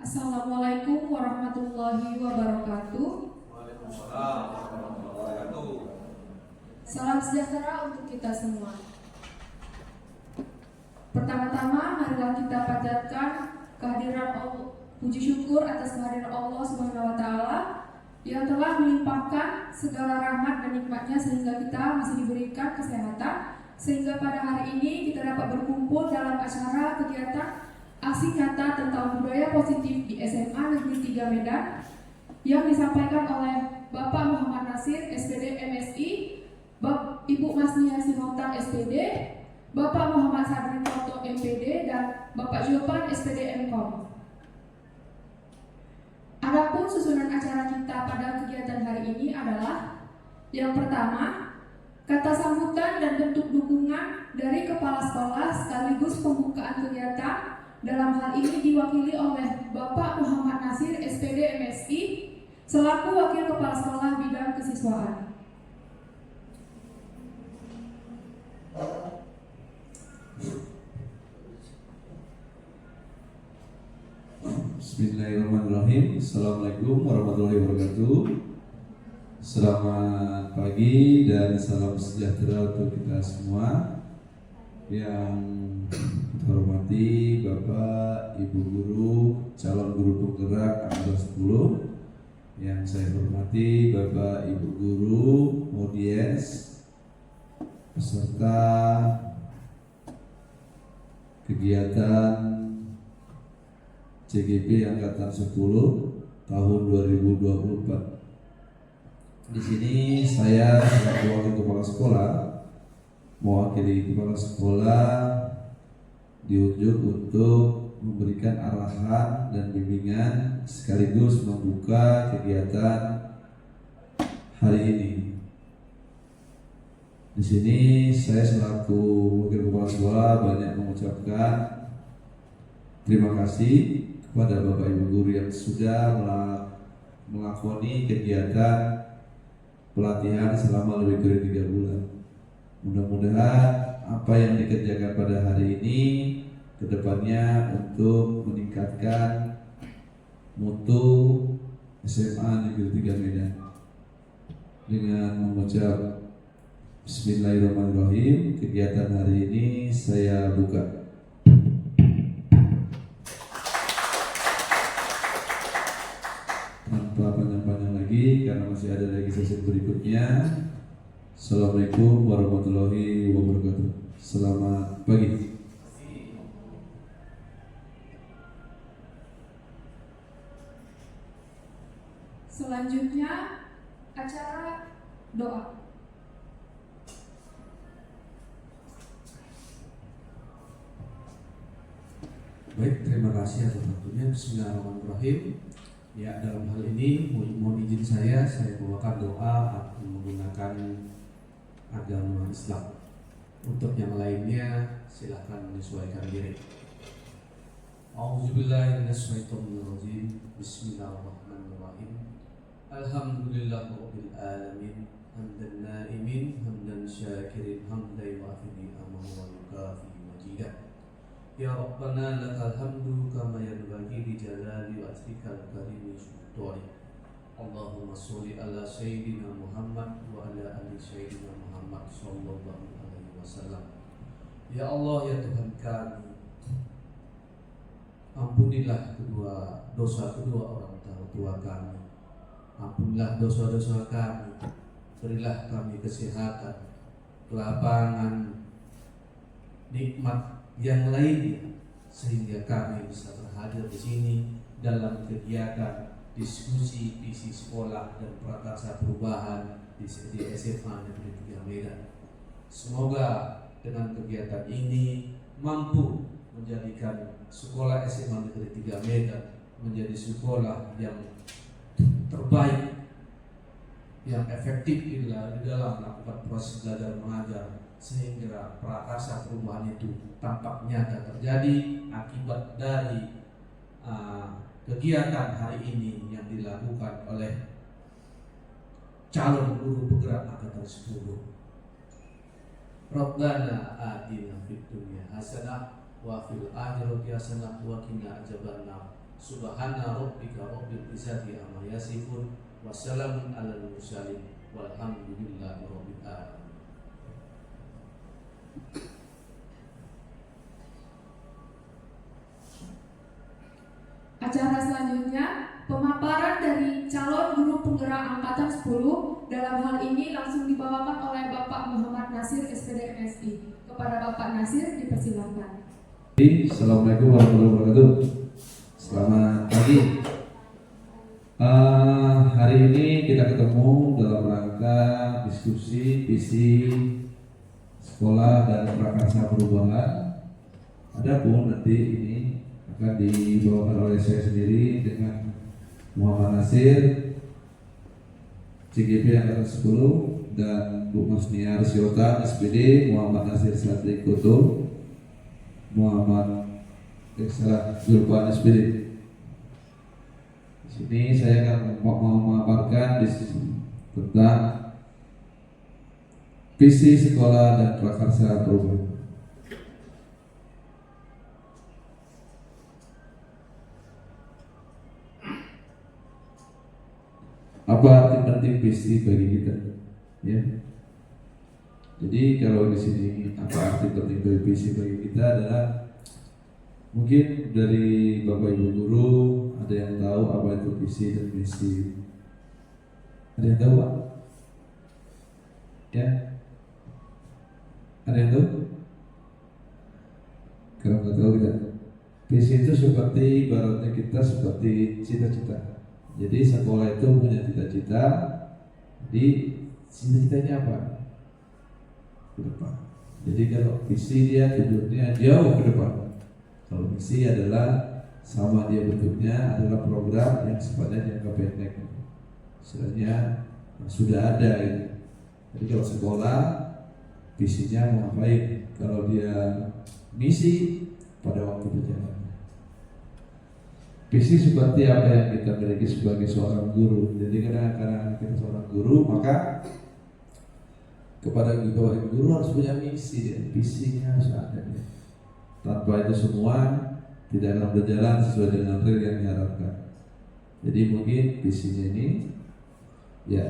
Assalamualaikum warahmatullahi wabarakatuh. Waalaikumsalam warahmatullahi wabarakatuh. Salam sejahtera untuk kita semua. Pertama-tama, marilah kita panjatkan kehadiran Allah, puji syukur atas kehadiran Allah Subhanahu wa Ta'ala yang telah melimpahkan segala rahmat dan nikmatnya sehingga kita masih diberikan kesehatan, sehingga pada hari ini kita dapat berkumpul dalam acara kegiatan aksi nyata tentang budaya positif di SMA Negeri 3 Medan yang disampaikan oleh Bapak Muhammad Nasir, SPD MSI, Ibu Masnia Sihotang, SPD, Bapak Muhammad Sadri Toto, MPD, dan Bapak Jopan, SPD MKOM. Adapun susunan acara kita pada kegiatan hari ini adalah: yang pertama, kata sambutan dan bentuk dukungan dari kepala sekolah sekaligus pembukaan kegiatan. Dalam hal ini diwakili oleh Bapak Muhammad Nasir, SPD MSI, selaku Wakil Kepala Sekolah Bidang Kesiswaan. Bismillahirrahmanirrahim. Assalamualaikum warahmatullahi wabarakatuh. Selamat pagi dan salam sejahtera untuk kita semua. Yang kita hormati Bapak, Ibu Guru, calon guru penggerak angkatan 10. Yang saya hormati Bapak, Ibu Guru, Modies, peserta kegiatan CGP angkatan 10 tahun 2024. Di sini saya sebagai wakil kepala sekolah mewakili kepala sekolah diunjuk untuk memberikan arahan dan bimbingan sekaligus membuka kegiatan hari ini. Di sini saya selaku wakil kepala sekolah banyak mengucapkan terima kasih kepada Bapak Ibu Guru yang sudah melakoni kegiatan pelatihan selama lebih kurang 3 bulan. Mudah-mudahan apa yang dikerjakan pada hari ini kedepannya untuk meningkatkan mutu SMA Negeri 3 Medan. Dengan mengucap Bismillahirrahmanirrahim, kegiatan hari ini saya buka. Tanpa panjang-panjang lagi karena masih ada lagi sesi berikutnya. Assalamualaikum warahmatullahi wabarakatuh. Selamat pagi. Selanjutnya acara doa. Baik, terima kasih atas waktunya. Bismillahirrahmanirrahim. Ya, dalam hal ini mohon izin saya membawakan doa atau menggunakan agama Islam. Untuk yang lainnya silakan menyesuaikan diri. A'udzubillahi minasyaitonirrajim. Bismillahirrahmanirrahim. Alhamdulillahirabbil alamin. Hamdan na'imin, hamdan syakirin, hamdan yu'afi ni'amahu wa yukafi majidah. Ya Rabbana lakal hamdu kama yanbaghi li jalali wajhikal karimi sultani. Allahumma sholli ala sayyidina Muhammad wa ala ali sayyidina Muhammad sallallahu alaihi wasallam. Ya Allah, ya Tuhan kami, ampunilah dosa kedua orang tua kami. Ampunilah dosa-dosa kami. Berilah kami kesehatan, kelapangan, nikmat yang lainnya sehingga kami bisa berhadir di sini dalam kegiatan diskusi visi sekolah dan prakarsa perubahan di SMA Negeri 3 Medan. Semoga dengan kegiatan ini mampu menjadikan sekolah SMA Negeri 3 Medan menjadi sekolah yang terbaik, yang efektif di dalam melakukan proses belajar mengajar, sehingga prakarsa perubahan itu tampak nyata terjadi akibat dari kegiatan hari ini yang dilakukan oleh calon guru penggerak angkatan 10. Rabbana atina fid dunya hasanah wa fil akhirati hasanah wa qina adzabannar. Subhana rabbika rabbil izzati amma yasifun, wassalamun alal mursalin, walhamdulillahi rabbil alamin. Acara selanjutnya, pemaparan dari calon guru penggerak angkatan 10. Dalam hal ini langsung dibawakan oleh Bapak Muhammad Nasir SPD MSI. Kepada Bapak Nasir dipersilakan. Assalamualaikum warahmatullahi wabarakatuh. Selamat pagi. Hari ini kita ketemu dalam rangka diskusi visi sekolah dan prakarsa perubahan. Adapun nanti ini akan dibawakan oleh saya sendiri dengan Muhammad Nasir, CGP angkatan 10, dan Bu Masniar Syota SPD, Muhammad Nasir Satri Koto, Muhammad Zulfan SPD. Di sini saya akan memaparkan tentang visi sekolah dan prakarsa perubahan. Apa arti penting visi bagi kita? Ya. Jadi kalau di sini apa arti penting dari visi bagi kita adalah mungkin dari Bapak Ibu guru ada yang tahu apa itu visi dan misi. Ada yang tahu Pak? Ya. Ada yang tahu? Kalau nggak tahu kita. Visi itu seperti ibaratnya kita seperti cita-cita. Jadi sekolah itu punya cita-cita. Jadi cita-citanya apa? Ke depan. Jadi kalau visi dia tujuannya jauh ke depan. Kalau misi adalah sama dia bentuknya adalah program yang sifatnya jangka pendek. Istilahnya sudah ada gitu. Jadi kalau sekolah visinya mau ngapain? Kalau dia misi pada waktu berjalan. Visi seperti apa yang kita miliki sebagai seorang guru. Jadi karena kita seorang guru, maka kepada kita guru harus punya misi. Visinya harus ada. Tanpa itu semua tidak akan berjalan sesuai dengan real yang diharapkan. Jadi mungkin visinya ini, ya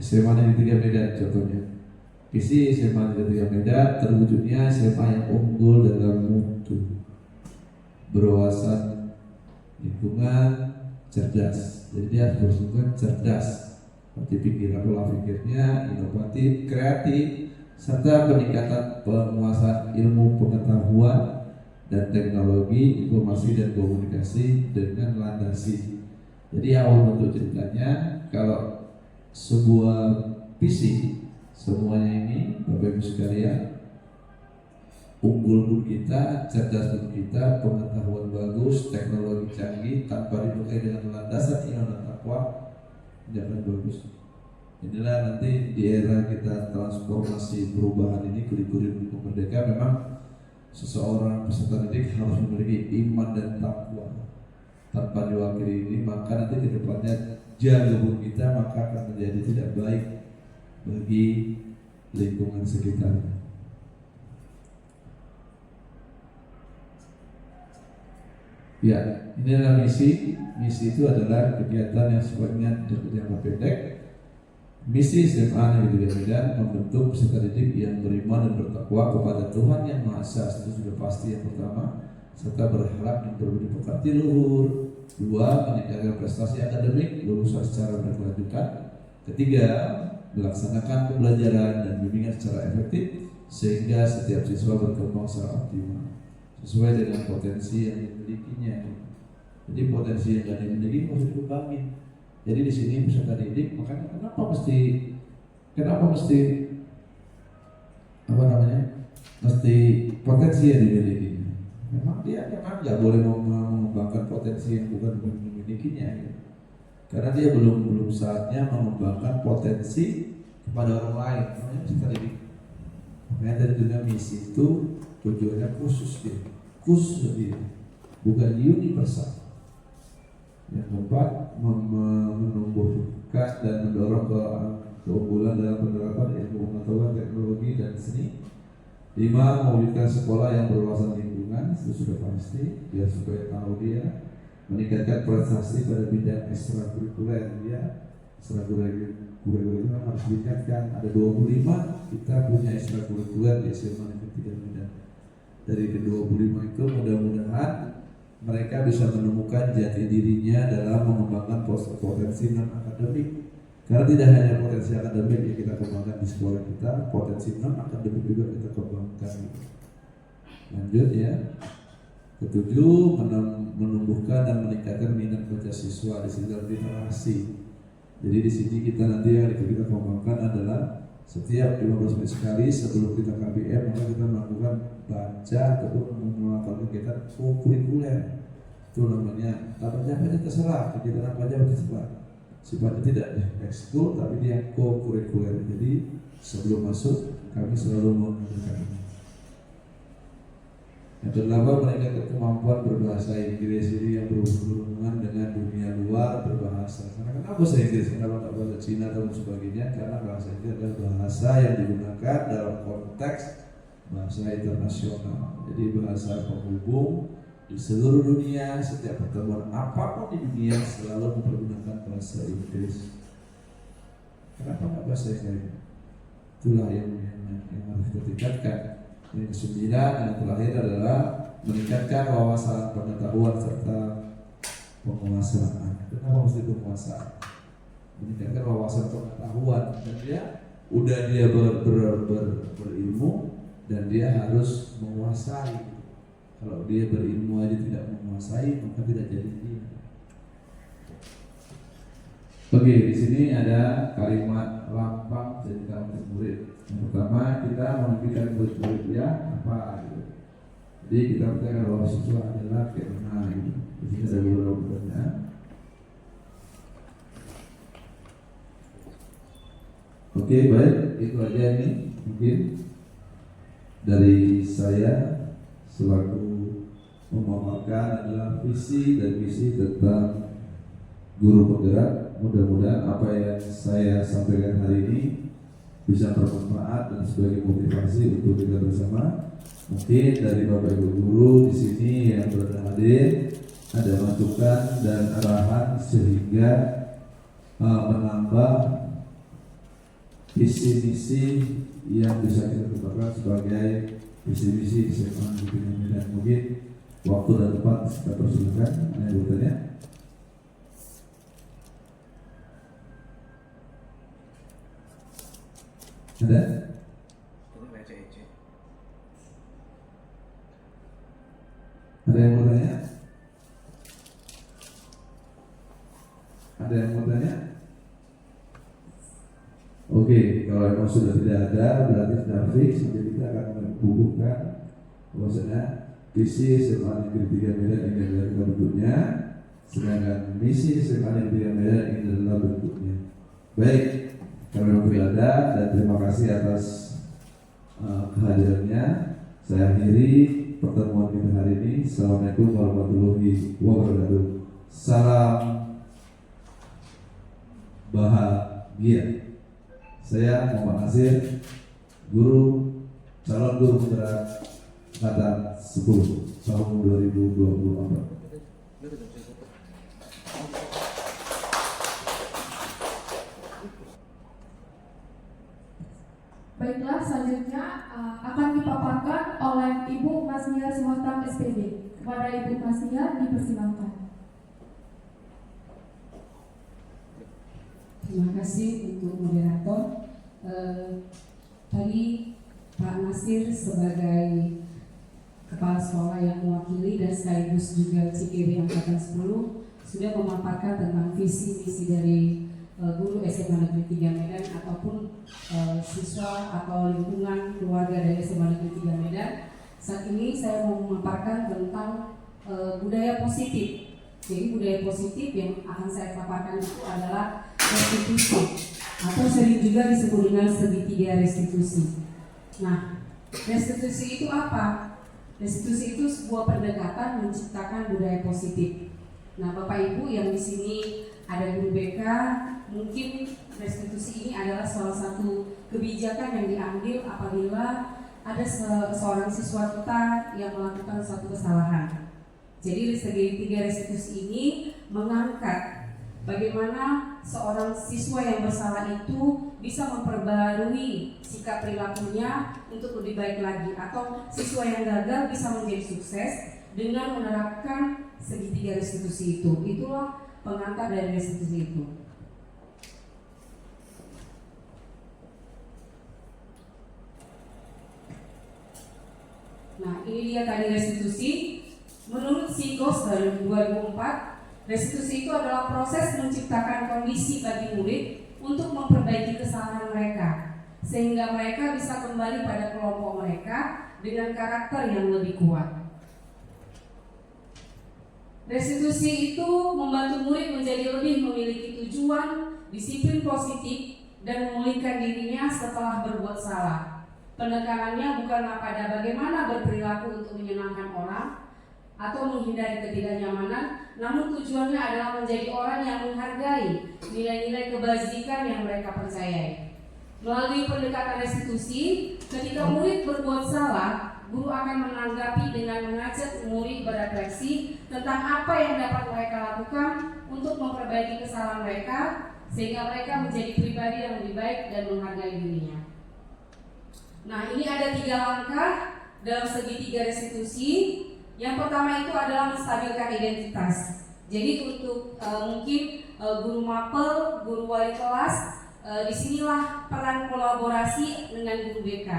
SMA Negeri 3 Medan contohnya. Visi SMA Negeri 3 Medan terwujudnya SMA yang unggul dalam mutu, berwawasan lingkungan, cerdas. Jadi dia harus berlingkungan cerdas, seperti pikiran pola pikirnya inovatif, kreatif, serta peningkatan penguasaan ilmu pengetahuan dan teknologi informasi dan komunikasi dengan landasi. Jadi awal bentuk ceritanya kalau sebuah visi semuanya ini Bapak Ibu sekalian, unggul pun kita, cerdas pun kita, pengetahuan bagus, teknologi canggih tanpa dibekali dengan landasan iman dan takwa, jangan bagus. Inilah nanti di era kita transformasi perubahan ini, kurikulum merdeka, memang seseorang peserta didik harus memiliki iman dan takwa. Tanpa diwakili ini, maka nanti ke depannya jalur kita maka akan menjadi tidak baik bagi lingkungan sekitarnya. Ya, ini adalah misi. Misi itu adalah kegiatan yang sifatnya jangka pendek. Misi SMA Negeri 3 Medan membentuk peserta didik yang beriman dan bertakwa kepada Tuhan Yang Maha Esa. Itu sudah pasti yang pertama. Serta berharap dan berbudi pekerti luhur. 2. Meningkatkan prestasi akademik, lulusan secara berkelanjutan. 3. Melaksanakan pembelajaran dan bimbingan secara efektif sehingga setiap siswa berkembang secara optimal sesuai dengan potensi yang dimilikinya. Jadi potensi yang tidak dimiliki harus dikembangin. Jadi di sini peserta didik, makanya kenapa mesti mesti potensi yang dimiliki. Memang dia nggak boleh mengembangkan potensi yang bukan dimilikinya. Ya. Karena dia belum saatnya mengembangkan potensi kepada orang lain. Namanya peserta didik. Makanya dari dunia misi itu tujuannya khusus dia, bukan universal. Yang keempat, menumbuhkan dan mendorong keunggulan dalam penerapan ilmu pengetahuan, teknologi dan seni. 5. Mewujudkan sekolah yang berwawasan lingkungan, itu sudah pasti, biar supaya tahu dia. meningkatkan prestasi pada bidang ekstrakurikuler ya. Ekstrakurikuler itu harus ditingkatkan. Ada 25 kita punya ekstrakurikuler di SMA Negeri 3 Medan. Dari ke-25 itu mudah-mudahan mereka bisa menemukan jati dirinya dalam mengembangkan potensi non akademik. Karena tidak hanya potensi akademik yang kita kembangkan di sekolah kita, potensi non akademik juga kita kembangkan. Lanjut ya. Ketujuh, menumbuhkan dan meningkatkan minat baca siswa di sini literasi. Jadi di sini kita nanti yang kita kembangkan adalah setiap 15 menit sekali sebelum kita KBM maka kita melakukan baca ataupun melakukan kegiatan kurikuler. Itu namanya tak baca terserah, kegiatan apa aja terserah. Sifatnya tidak ekskul tapi dia kurikuler. Jadi sebelum masuk kami selalu menggunakan ini. Yang kedua, meningkatkan kemampuan berbahasa Inggris ini yang berhubungan dengan dunia luar berbahasa. Karena kenapa bahasa Inggris? Kenapa tak bahasa Cina dan sebagainya? Karena bahasa Inggris adalah bahasa yang digunakan dalam konteks bahasa internasional. Jadi bahasa penghubung di seluruh dunia. Setiap pertemuan apapun di dunia selalu mempergunakan bahasa Inggris. Kenapa tak bahasa Inggris? Itulah yang harus kita tingkatkan. Yang kesembilan yang terakhir adalah meningkatkan wawasan pengetahuan serta penguasaan. Kenapa mesti penguasaan? Meningkatkan wawasan pengetahuan dan dia berilmu dan dia harus menguasai. Kalau dia berilmu aja tidak menguasai maka tidak jadi dia. Oke, di sini ada kalimat lambang cerita untuk murid. Yang pertama kita menunjukkan murid-murid ya apa gitu. Jadi kita percaya bahwa siswa adalah karena gitu. Di sini ada beberapa pertanyaan. Oke, baik, itu aja nih mungkin dari saya selaku memaparkan adalah visi dan misi tentang guru penggerak. Mudah-mudahan apa yang saya sampaikan hari ini bisa bermanfaat dan sebagai motivasi untuk kita bersama. Mungkin dari Bapak Ibu guru di sini yang berada hadir ada masukan dan arahan sehingga menambah visi-misi yang bisa kita kembangkan sebagai visi-misi SMA Negeri 3 Medan. Mungkin waktu dan tempat kita persilakan. Ada yang bertanya? Ada? Ada yang mau tanya? Ada yang mau tanya? Oke, kalau memang sudah tidak ada berarti sudah fix. Jadi kita akan menghubungkan bahwasanya visi SMA Negeri 3 Medan ini adalah bentuknya, sedangkan misi SMA Negeri 3 Medan ini adalah bentuknya. Baik. Kami tidak ada dan terima kasih atas kehadirannya. Saya akhiri pertemuan kita hari ini. Assalamualaikum warahmatullahi wabarakatuh. Salam bahagia. Saya Muhammad Nasir, calon guru penggerak angkatan 10 tahun 2024. Baiklah, selanjutnya akan dipaparkan oleh Ibu Masnia Suhatam SPD. Kepada Ibu Masnia dipersilakan. Terima kasih untuk moderator. Tadi Pak Nasir sebagai kepala sekolah yang mewakili dan sekaligus juga CKB Angkatan 10 sudah memaparkan tentang visi misi dari guru SMA Negeri 3 Medan ataupun siswa atau lingkungan keluarga dari SMA Negeri 3 Medan. Saat ini saya mau memaparkan tentang budaya positif. Jadi budaya positif yang akan saya paparkan itu adalah restitusi atau sering juga disebut dengan segitiga restitusi. Nah, restitusi itu apa? Restitusi itu sebuah pendekatan menciptakan budaya positif. Nah, Bapak Ibu yang di sini ada guru BK, mungkin restitusi ini adalah salah satu kebijakan yang diambil apabila ada seorang siswa kita yang melakukan suatu kesalahan. Jadi segitiga restitusi ini mengangkat bagaimana seorang siswa yang bersalah itu bisa memperbarui sikap perilakunya untuk lebih baik lagi, atau siswa yang gagal bisa menjadi sukses dengan menerapkan segitiga restitusi itu. Itulah pengantar dari restitusi itu. Nah, ini dia tadi restitusi. Menurut Psikos dari 2004, restitusi itu adalah proses menciptakan kondisi bagi murid untuk memperbaiki kesalahan mereka, sehingga mereka bisa kembali pada kelompok mereka dengan karakter yang lebih kuat. Restitusi itu membantu murid menjadi lebih memiliki tujuan, disiplin positif, dan memulihkan dirinya setelah berbuat salah. Penekanannya bukanlah pada bagaimana berperilaku untuk menyenangkan orang atau menghindari ketidaknyamanan, namun tujuannya adalah menjadi orang yang menghargai nilai-nilai kebajikan yang mereka percayai. Melalui pendekatan restitusi, ketika murid berbuat salah, guru akan menanggapi dengan mengajak murid berefleksi tentang apa yang dapat mereka lakukan untuk memperbaiki kesalahan mereka, sehingga mereka menjadi pribadi yang lebih baik dan menghargai dirinya. Nah, ini ada 3 langkah dalam segitiga restitusi. Yang pertama itu adalah menstabilkan identitas. Jadi untuk mungkin guru mapel, guru wali kelas, disinilah peran kolaborasi dengan guru BK.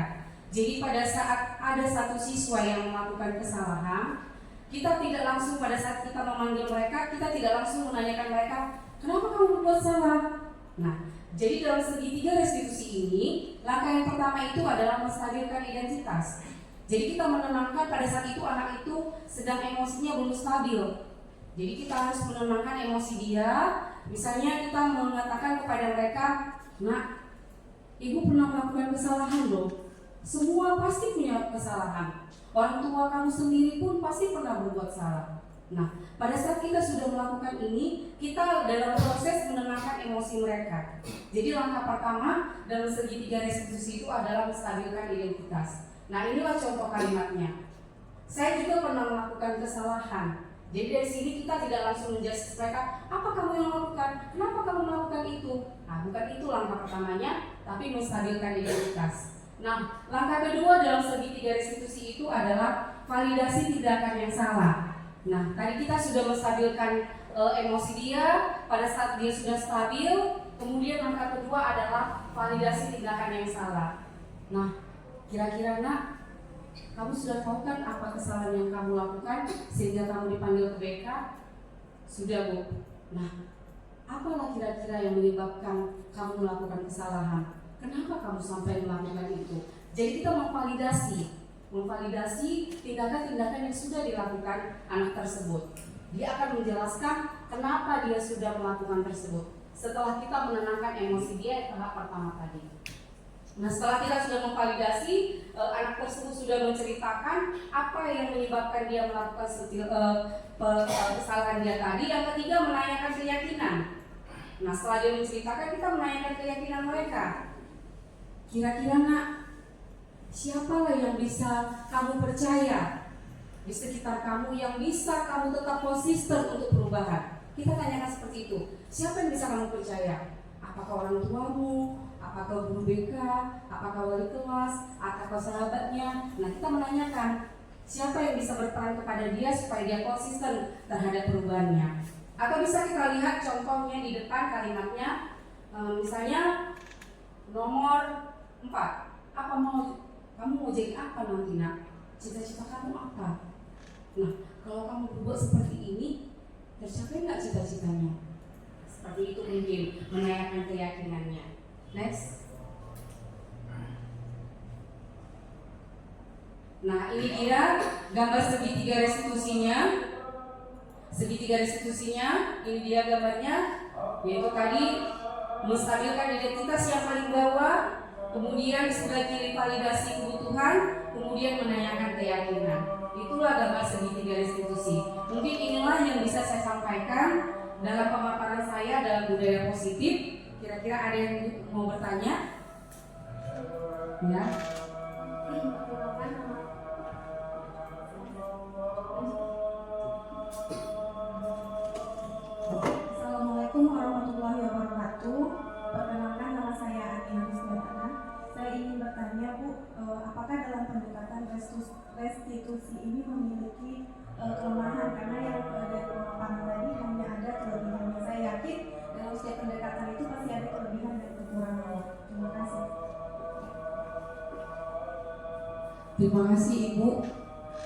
Jadi pada saat ada satu siswa yang melakukan kesalahan, kita tidak langsung pada saat kita memanggil mereka, kita tidak langsung menanyakan mereka, kenapa kamu berbuat salah? Nah, jadi dalam segitiga restitusi ini, langkah yang pertama itu adalah menstabilkan identitas. Jadi kita menenangkan pada saat itu anak itu sedang emosinya belum stabil. Jadi kita harus menenangkan emosi dia. Misalnya kita mengatakan kepada mereka, "Nak, ibu pernah melakukan kesalahan loh. Semua pasti punya kesalahan. Orang tua kamu sendiri pun pasti pernah berbuat salah." Nah, pada saat kita sudah melakukan ini, kita dalam proses menenangkan emosi mereka. Jadi langkah pertama dalam segitiga restitusi itu adalah menstabilkan identitas. Nah, inilah contoh kalimatnya. Saya juga pernah melakukan kesalahan. Jadi dari sini kita tidak langsung menjudge mereka, apa kamu yang melakukan? Kenapa kamu melakukan itu? Nah, bukan itu langkah pertamanya, tapi menstabilkan identitas. Nah, langkah kedua dalam segitiga restitusi itu adalah validasi tindakan yang salah. Nah, tadi kita sudah menstabilkan emosi dia. Pada saat dia sudah stabil, kemudian langkah kedua adalah validasi tindakan yang salah. Nah, kira-kira nak, kamu sudah tahu kan apa kesalahan yang kamu lakukan sehingga kamu dipanggil ke BK? Sudah, Bu. Nah, apalah kira-kira yang menyebabkan kamu melakukan kesalahan? Kenapa kamu sampai melakukan itu? Jadi kita memvalidasi tindakan-tindakan yang sudah dilakukan anak tersebut. Dia akan menjelaskan kenapa dia sudah melakukan tersebut setelah kita menenangkan emosi dia tahap pertama tadi. Nah, setelah kita sudah memvalidasi, anak tersebut sudah menceritakan apa yang menyebabkan dia melakukan kesalahan dia tadi. Yang ketiga, menanyakan keyakinan. Nah, setelah dia menceritakan, kita menanyakan keyakinan mereka. Kira-kira nak, siapalah yang bisa kamu percaya di sekitar kamu, yang bisa kamu tetap konsisten untuk perubahan? Kita tanyakan seperti itu. Siapa yang bisa kamu percaya? Apakah orang tuamu? Apakah guru BK, apakah wali kelas, apakah sahabatnya? Nah, kita menanyakan siapa yang bisa berperan kepada dia supaya dia konsisten terhadap perubahannya. Atau bisa kita lihat contohnya di depan kalimatnya, misalnya nomor 4. Kamu mau jadi apa nanti, nak? Cita-cita kamu apa? Nah, kalau kamu berbuat seperti ini, tercapai nggak cita-citanya? Seperti itu mungkin menanyakan keyakinannya. Next. Nah, ini dia gambar segitiga restitusinya. Ini dia gambarnya, yaitu tadi menstabilkan identitas yang paling bawah, kemudian di sebelah kiri validasi kebutuhan, kemudian menanyakan keyakinan. Itulah gambar segitiga restitusi. Mungkin inilah yang bisa saya sampaikan dalam pemaparan saya dalam budaya positif. Kira-kira ada yang mau bertanya? Ya. wabarakatuh. Perkenalkan, nama saya Ania Rusdiana. Saya ingin bertanya, Bu, apakah dalam pendekatan restitusi ini memiliki kelemahan? Karena yang dari pemaparan tadi hanya ada kelebihannya. Saya yakin dalam setiap pendekatan itu pasti ada kelebihan dan kekurangan. Terima kasih. Terima kasih Ibu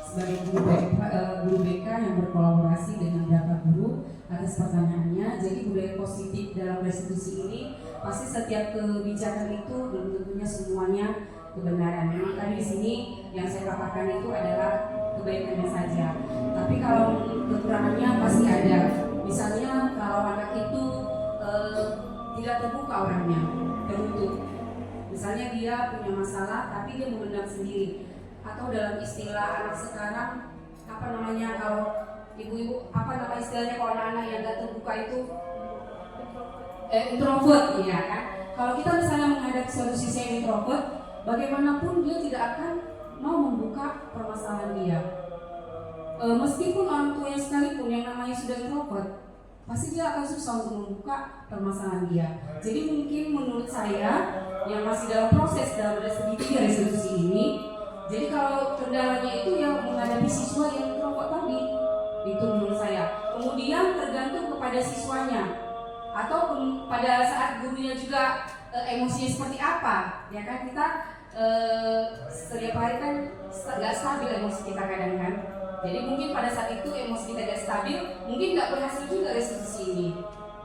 sebagai guru BK yang berkolaborasi dengan beberapa guru atas pertanyaannya. Jadi budaya positif dalam restitusi ini pasti setiap kebijakan itu belum tentunya semuanya kebenaran. Memang tadi di sini yang saya katakan itu adalah kebaikannya saja. Tapi kalau kekurangannya pasti ada. Misalnya kalau anak itu tidak terbuka orangnya, tertutup. Misalnya dia punya masalah tapi dia memendam sendiri. Atau dalam istilah anak sekarang kalau ibu-ibu istilahnya kalau anak-anak yang gak terbuka itu introvert, ya kan? Kalau kita misalnya menghadapi solusi yang introvert, bagaimanapun dia tidak akan mau membuka permasalahan dia. Meskipun orang tuanya sekalipun yang namanya sudah introvert, pasti dia akan susah untuk membuka permasalahan dia. Jadi mungkin menurut saya yang masih dalam proses dalam restitusi ini, jadi kalau kendalanya itu yang menghadapi siswa yang introvert tadi, itu menurut saya. Kemudian tergantung kepada siswanya atau pada saat gurunya juga emosinya seperti apa, ya kan? Kita setiap hari kan nggak stabil emosi kita kadang kan. Jadi mungkin pada saat itu emosi kita tidak stabil, mungkin nggak berhasil juga restitusi ini.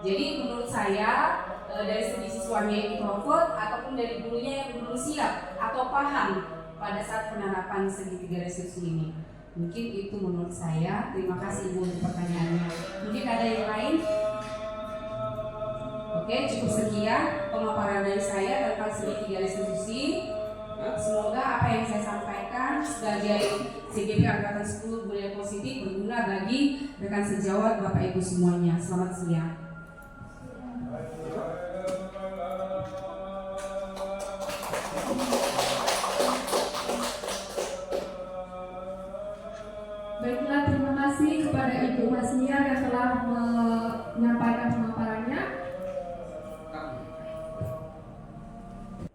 Jadi menurut saya dari segi siswanya yang introvert ataupun dari gurunya yang belum siap atau paham pada saat penerapan segitiga restitusi ini. Mungkin itu menurut saya. Terima kasih Ibu untuk pertanyaannya. Mungkin ada yang lain? Oke, cukup sekian pemaparan dari saya tentang segitiga restitusi. Semoga apa yang saya sampaikan sebagai CGP Angkatan 10 Budaya Positif berguna bagi rekan sejawat Bapak Ibu semuanya. Selamat siang. Baiklah, terima kasih kepada Ibu Masniar yang telah menyampaikan pemaparannya.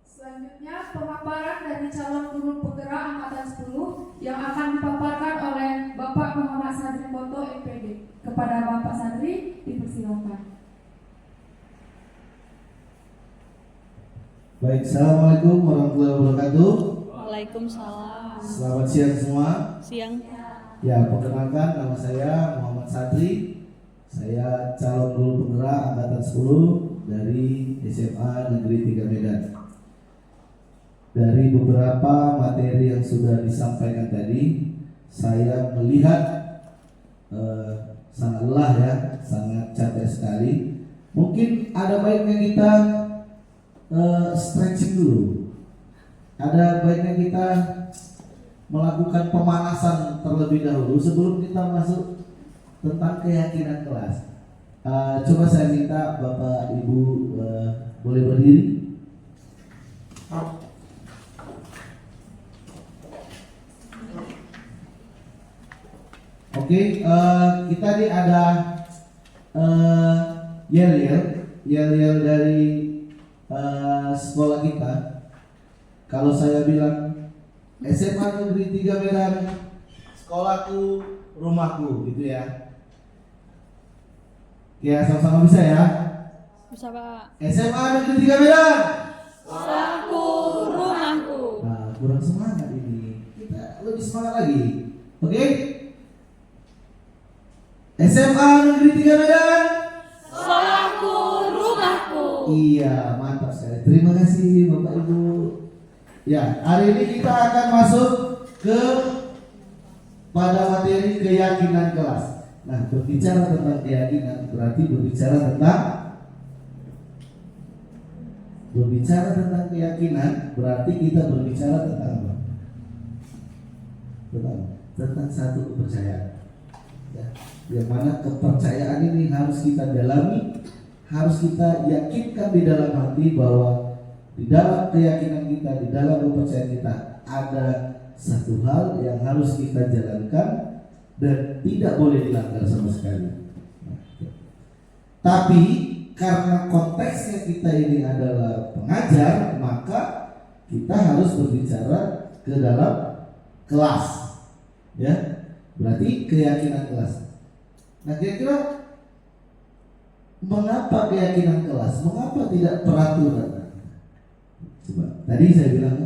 Selanjutnya pemaparan dari calon guru penggerak Angkatan 10 yang akan dipaparkan oleh Bapak Muhammad Sadri Poto MPD. Kepada Bapak Sadri dipersilakan. Baik, Assalamualaikum warahmatullahi wabarakatuh. Waalaikumsalam. Selamat siang semua. Siang. Ya, perkenalkan nama saya Muhammad Sadri. Saya calon guru penggerak Angkatan 10 dari SMA Negeri 3 Medan. Dari beberapa materi yang sudah disampaikan tadi, saya melihat sangat lelah ya, sangat capek sekali. Mungkin ada baiknya kita stretching dulu. Ada baiknya kita melakukan pemanasan terlebih dahulu sebelum kita masuk tentang keyakinan kelas. Coba saya minta Bapak Ibu boleh berdiri. Oke, kita ini ada yel-yel dari sekolah kita. Kalau saya bilang SMA Negeri 3 Medan, sekolahku, rumahku, gitu ya. Ya, sama-sama bisa ya. Bisa Pak. SMA Negeri 3 Medan, Sekolahku, rumahku. nah, kurang semangat ini. Kita lebih semangat lagi. Oke? SMA Negeri 3 Medan, Sekolahku, rumahku. iya, mantap sekali. Terima kasih Bapak Ibu. Ya, hari ini kita akan masuk ke pada materi keyakinan kelas. Nah, berbicara tentang keyakinan berarti berbicara tentang keyakinan berarti kita berbicara tentang apa? Tentang satu kepercayaan. Ya, yang mana kepercayaan ini harus kita dalami, harus kita yakinkan di dalam hati bahwa di dalam keyakinan kita, di dalam kepercayaan kita ada satu hal yang harus kita jalankan dan tidak boleh dilanggar sama sekali. Tapi karena konteksnya kita ini adalah pengajar, maka kita harus berbicara ke dalam kelas, ya. Berarti keyakinan kelas. Nah, kira-kira mengapa keyakinan kelas? Mengapa tidak peraturan? Coba, tadi saya bilang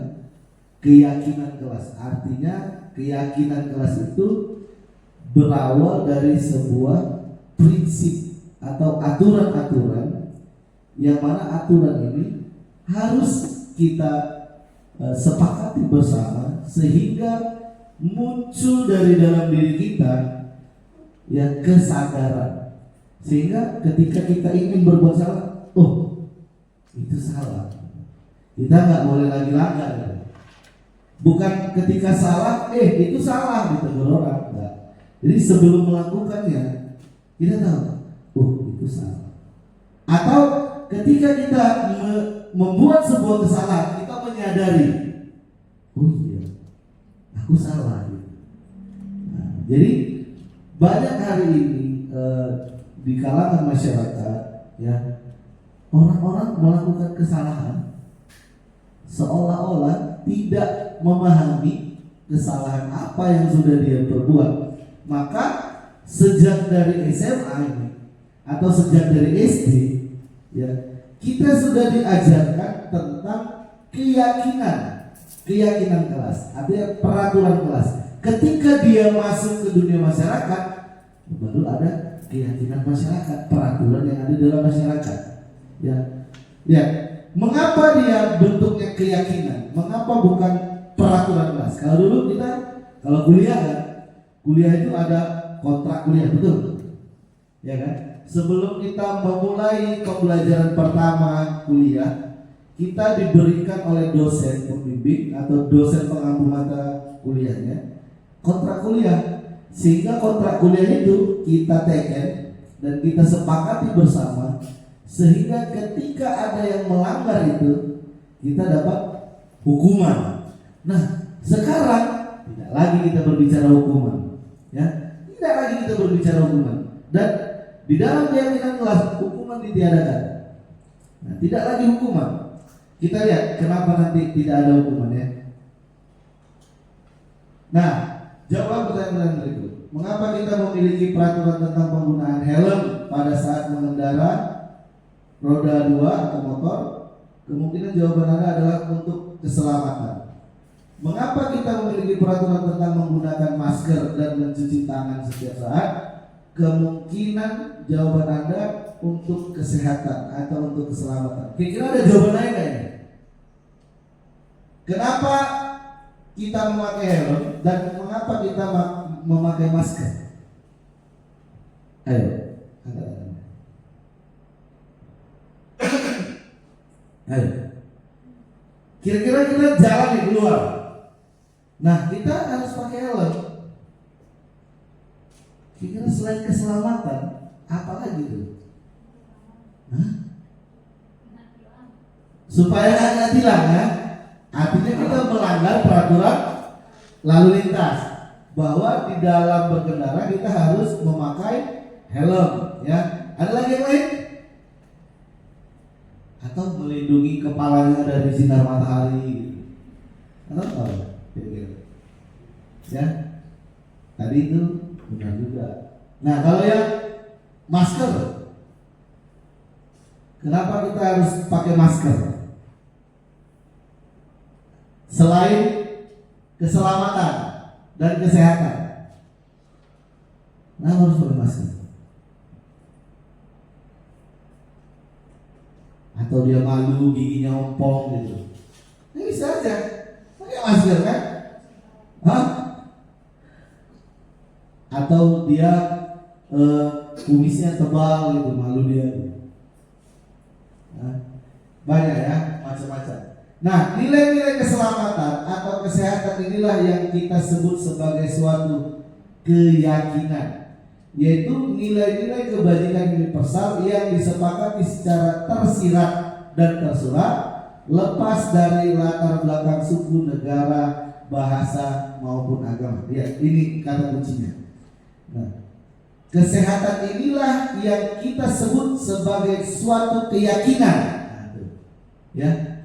keyakinan kelas, artinya keyakinan kelas itu berawal dari sebuah prinsip atau aturan-aturan, yang mana aturan ini harus kita sepakati bersama sehingga muncul dari dalam diri kita ya kesadaran, sehingga ketika kita ingin berbuat salah, oh itu salah, kita nggak boleh lagi langgar gitu. Bukan ketika salah, itu salah ditegur orang, enggak. Jadi sebelum melakukannya kita tahu, oh itu salah. Atau ketika kita membuat sebuah kesalahan, kita menyadari, oh iya, aku salah. Nah, jadi banyak hari ini di kalangan masyarakat, ya, orang-orang melakukan kesalahan seolah-olah tidak memahami kesalahan apa yang sudah dia perbuat. Maka sejak dari SMA ini atau sejak dari SD, ya, kita sudah diajarkan tentang keyakinan kelas, artinya peraturan kelas. Ketika dia masuk ke dunia masyarakat, baru ada keyakinan masyarakat, peraturan yang ada dalam masyarakat. Ya, mengapa dia bentuknya keyakinan? Mengapa bukan peraturan kelas? Kalau dulu kita, kalau kuliah kan, kuliah itu ada kontrak kuliah, betul? Ya kan? Sebelum kita memulai pembelajaran pertama kuliah, kita diberikan oleh dosen pembimbing atau dosen pengampu mata kuliahnya kontrak kuliah, sehingga kontrak kuliah itu kita teken dan kita sepakati bersama, sehingga ketika ada yang melanggar itu kita dapat hukuman. Nah, sekarang tidak lagi kita berbicara hukuman, ya, tidak lagi kita berbicara hukuman, dan di dalam keyakinan kelas hukuman ditiadakan. Nah, tidak lagi hukuman. Kita lihat kenapa nanti tidak ada hukumannya. Nah, jawab pertanyaan berikut. Mengapa kita memiliki peraturan tentang penggunaan helm pada saat mengendara roda 2 atau motor? Kemungkinan jawaban Anda adalah untuk keselamatan. Mengapa kita memiliki peraturan tentang menggunakan masker dan mencuci tangan setiap saat? Kemungkinan jawaban Anda untuk kesehatan atau untuk keselamatan. Kira-kira ada jawaban lain nggak ini? Kenapa kita memakai helm dan mengapa kita memakai masker? Ayo, angkat tangan. Ayo. Kira-kira kita jalan di keluar. Nah, kita harus pakai helm. Kira-kira selain keselamatan, apa lagi itu? Supaya nggak tilang, ya. Artinya kita melanggar peraturan lalu lintas, bahwa di dalam berkendara kita harus memakai helm, ya. Ada lagi yang lain? Atau melindungi kepalanya dari sinar matahari, atau apa? Ya, tadi itu benar juga. Nah, kalau yang masker, kenapa kita harus pakai masker? Selain keselamatan dan kesehatan, nah harus pakai masker. Atau dia malu, giginya ompong gitu, ini bisa aja pakai masker kan? Hah? Atau dia kumisnya tebal gitu, malu dia. Nah, banyak ya, macam-macam. Nah, nilai-nilai keselamatan atau kesehatan inilah yang kita sebut sebagai suatu keyakinan, yaitu nilai-nilai kebajikan universal yang disepakati secara tersirat dan tersurat, lepas dari latar belakang suku, negara, bahasa maupun agama. Ya, ini kata kuncinya. Nah, Kesehatan inilah yang kita sebut sebagai suatu keyakinan, ya,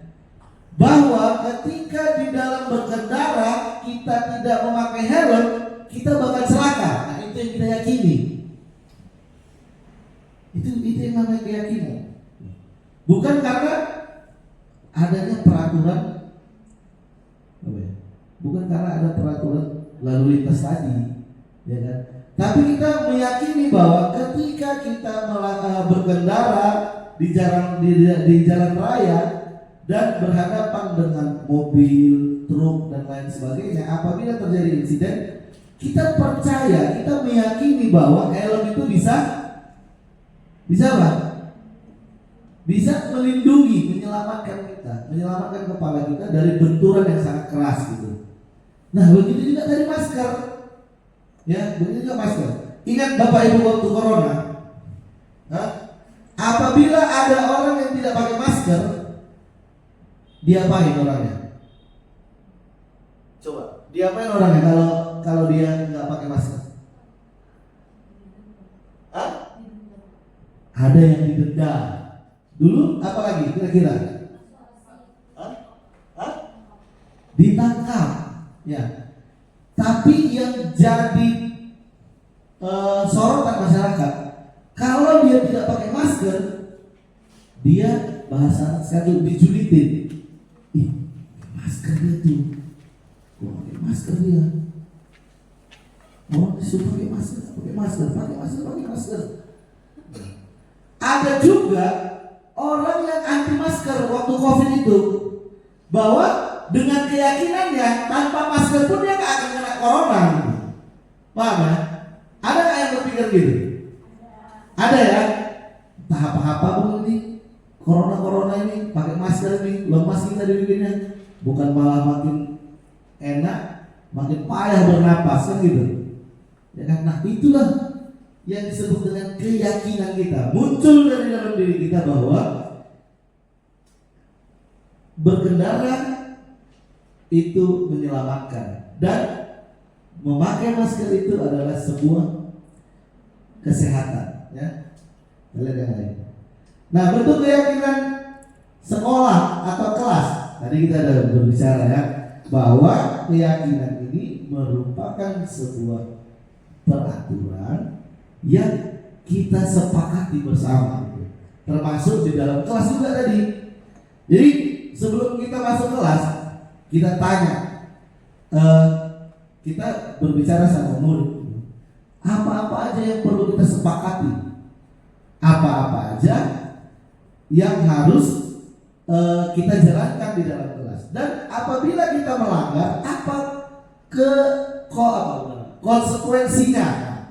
bahwa ketika di dalam berkendara kita tidak memakai helm, kita bakal celaka. Nah, itu yang kita yakini. Itu yang namanya keyakinan. Bukan karena adanya peraturan, bukan karena ada peraturan lalu lintas tadi, ya kan? Tapi kita meyakini bahwa ketika kita berkendara di jalan raya dan berhadapan dengan mobil, truk dan lain sebagainya, apabila terjadi insiden, kita percaya, kita meyakini bahwa helm itu bisa apa? Bisa melindungi, menyelamatkan kita, menyelamatkan kepala kita dari benturan yang sangat keras gitu. Nah, begitu juga dari masker. Ya, begitu juga masker. Ingat Bapak Ibu waktu corona, apabila ada orang yang tidak pakai masker, diapain orangnya? Coba, diapain orangnya kalau dia nggak pakai masker? Ada yang didenda. Dulu apa lagi kira-kira? Ditangkap, ya. Tapi yang jadi sorotan masyarakat, kalau dia tidak pakai masker, dia bahasa sekarang dijulitin. Ih, masker dia tuh, kok pakai masker dia? Orang disuruh pakai masker. Ada juga orang yang anti masker waktu COVID itu, bahwa dengan keyakinannya tanpa masker pun dia nggak akan kena corona. Paham ya? Ada nggak yang berpikir gitu? Ada ya? Entah apa pun ini corona ini pakai masker ini, lemas kita dibikinnya, bukan malah makin enak, makin payah bernapas kan gitu. Ya kan? Nah, itulah yang disebut dengan keyakinan kita, muncul dari dalam diri kita bahwa berkendara itu menyelamatkan, dan memakai masker itu adalah sebuah kesehatan, ya. Nah, bentuk keyakinan sekolah atau kelas, tadi kita sudah berbicara ya, bahwa keyakinan ini merupakan sebuah peraturan yang kita sepakati bersama, termasuk di dalam kelas juga tadi. Jadi sebelum kita masuk kelas, kita tanya, kita berbicara sama murid, apa-apa aja yang perlu kita sepakati, apa-apa aja yang harus kita jalankan di dalam kelas, dan apabila kita melanggar, apa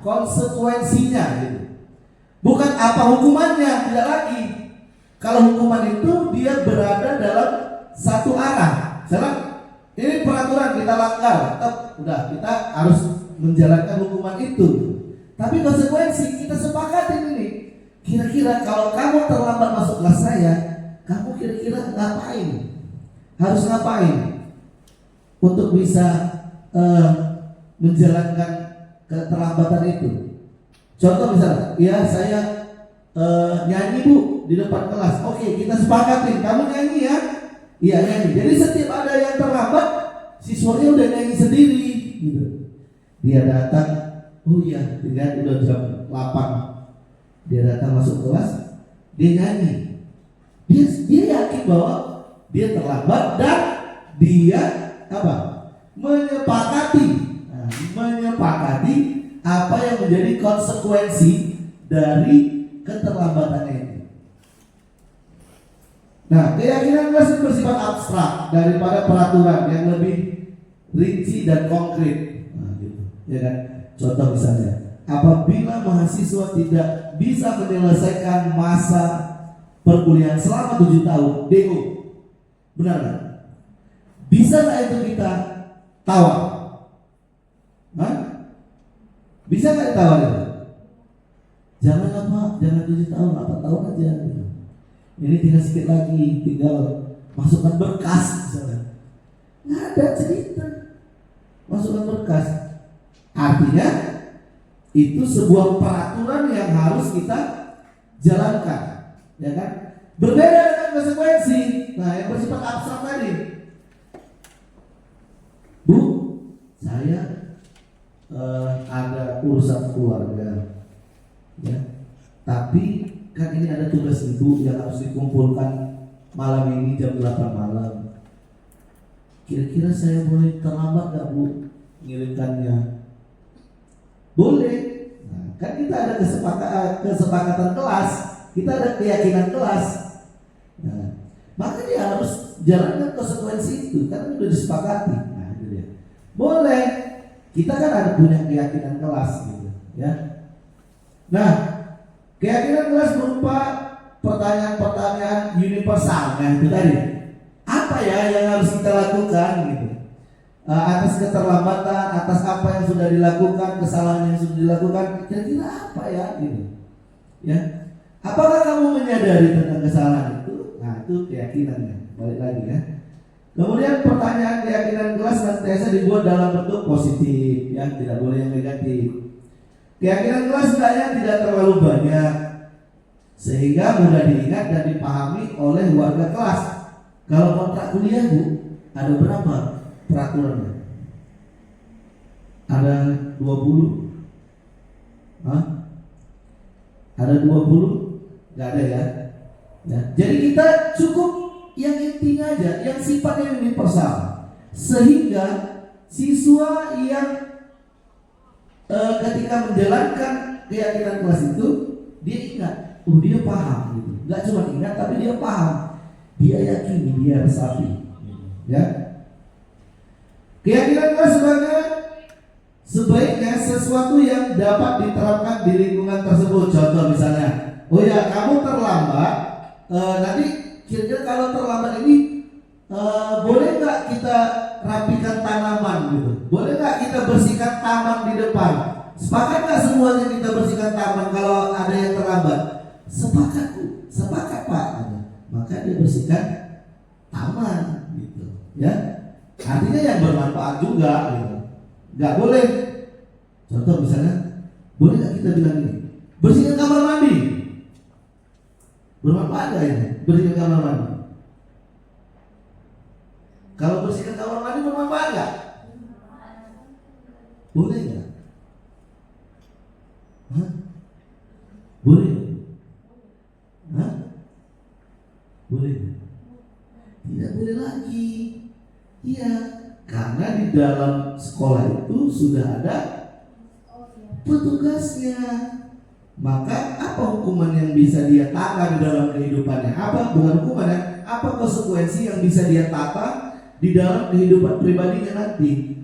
konsekuensinya gitu. Bukan apa hukumannya, tidak lagi. Kalau hukuman itu dia berada dalam satu arah. Misalnya ini peraturan kita langgar, tetap udah kita harus menjalankan hukuman itu. Tapi konsekuensi kita sepakatin ini. Kira-kira kalau kamu terlambat masuk kelas saya, kamu kira-kira ngapain? Harus ngapain untuk bisa menjalankan keterlambatan itu? Contoh misalnya, ya saya nyanyi Bu di depan kelas. Oke, kita sepakatin, kamu nyanyi ya. Iya nyanyi. Jadi setiap ada yang terlambat, siswanya udah nyanyi sendiri gitu. Dia datang, oh iya, dia udah jam 8. Dia datang masuk kelas, dia nyanyi. Dia yakin bahwa dia terlambat dan dia apa? Menyepakati apa yang menjadi konsekuensi dari keterlambatannya itu. Nah, keyakinan masih bersifat abstrak daripada peraturan yang lebih rinci dan konkret. Nah, gitu. Ya kan? Contoh misalnya, apabila mahasiswa tidak bisa menyelesaikan masa perkuliahan selama 7 tahun, DO, benar nggak? Bisa nggak itu kita tawar? Hah? Bisa nggak ditawarin? Jangan 7 tahun, 8 tahun aja. Gitu. Ini tinggal sedikit lagi, tinggal masukkan berkas misalnya. Nggak ada cerita masukkan berkas. Artinya Itu sebuah peraturan yang harus kita jalankan, ya kan? Berbeda dengan konsekuensi. Nah, yang bersifat abstrak tadi. Bu, saya ada urusan keluarga, ya. Tapi kan ini ada tugas ibu yang harus dikumpulkan malam ini jam 8 malam. Kira-kira saya boleh terlambat gak Bu ngirimkannya? Boleh. Nah, kan kita ada kesepakatan kelas, kita ada keyakinan kelas. Nah, maka dia harus jalankan konsekuensi itu kan sudah disepakati. Nah, itu dia. Boleh. Kita kan ada punya keyakinan kelas gitu, ya. Nah, keyakinan kelas berupa pertanyaan-pertanyaan universal. Nah, itu tadi. Apa ya yang harus kita lakukan gitu? Atas keterlambatan, atas apa yang sudah dilakukan, kesalahan yang sudah dilakukan, kira-kira apa ya gitu. Ya. Apakah kamu menyadari tentang kesalahan itu? Nah, itu keyakinannya. Balik lagi ya. Kemudian pertanyaan keyakinan kelas senantiasa dibuat dalam bentuk positif, ya, tidak boleh yang negatif. Keyakinan kelas hendaknya tidak terlalu banyak sehingga mudah diingat dan dipahami oleh warga kelas. Kalau kontrak kuliah Bu, ada berapa peraturannya? Ada 20? Hah? Ada 20? Gak ada ya? Ya. Jadi kita cukup yang intinya aja, yang sifatnya universal, sehingga siswa yang ketika menjalankan keyakinan kelas itu dia ingat, dia paham gitu. Gak cuma ingat tapi dia paham, dia yakini, dia resapi, ya. Keyakinan kelas sebaiknya sesuatu yang dapat diterapkan di lingkungan tersebut. Contoh misalnya, oh ya kamu terlambat, nanti kira-kira kalau terlambat ini boleh nggak kita rapikan tanaman gitu? Boleh nggak kita bersihkan taman di depan? Sepakat nggak semuanya kita bersihkan taman kalau ada yang terlambat? Sepakat Bu, sepakat Pak. Maka dia bersihkan taman gitu, ya. Artinya yang bermanfaat juga gitu. Nggak boleh. Contoh misalnya, boleh nggak kita bilang ini? Bersihkan kamar mandi. Bermanfaat nggak ini? Bersihkan kamar mandi. Kalau bersihkan kamar mandi bermanfaat nggak? Boleh nggak? Hah? Boleh? Hah? Boleh? Tidak boleh lagi. Iya, karena di dalam sekolah itu sudah ada petugasnya. Maka apa hukuman yang bisa dia tata di dalam kehidupannya? Apa bukan hukumannya? Apa konsekuensi yang bisa dia tata di dalam kehidupan pribadinya nanti?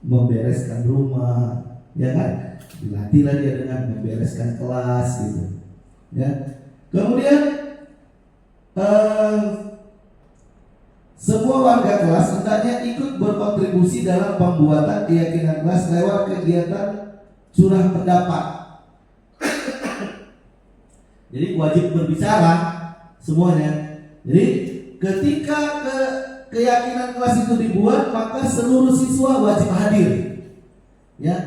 Membereskan rumah, ya kan? Dilatihlah dia dengan membereskan kelas gitu. Ya. Kemudian semua warga kelas hendaknya ikut berkontribusi dalam pembuatan keyakinan kelas lewat kegiatan curah pendapat. Jadi wajib berbicara semuanya. Jadi ketika keyakinan kelas itu dibuat, maka seluruh siswa wajib hadir. Ya,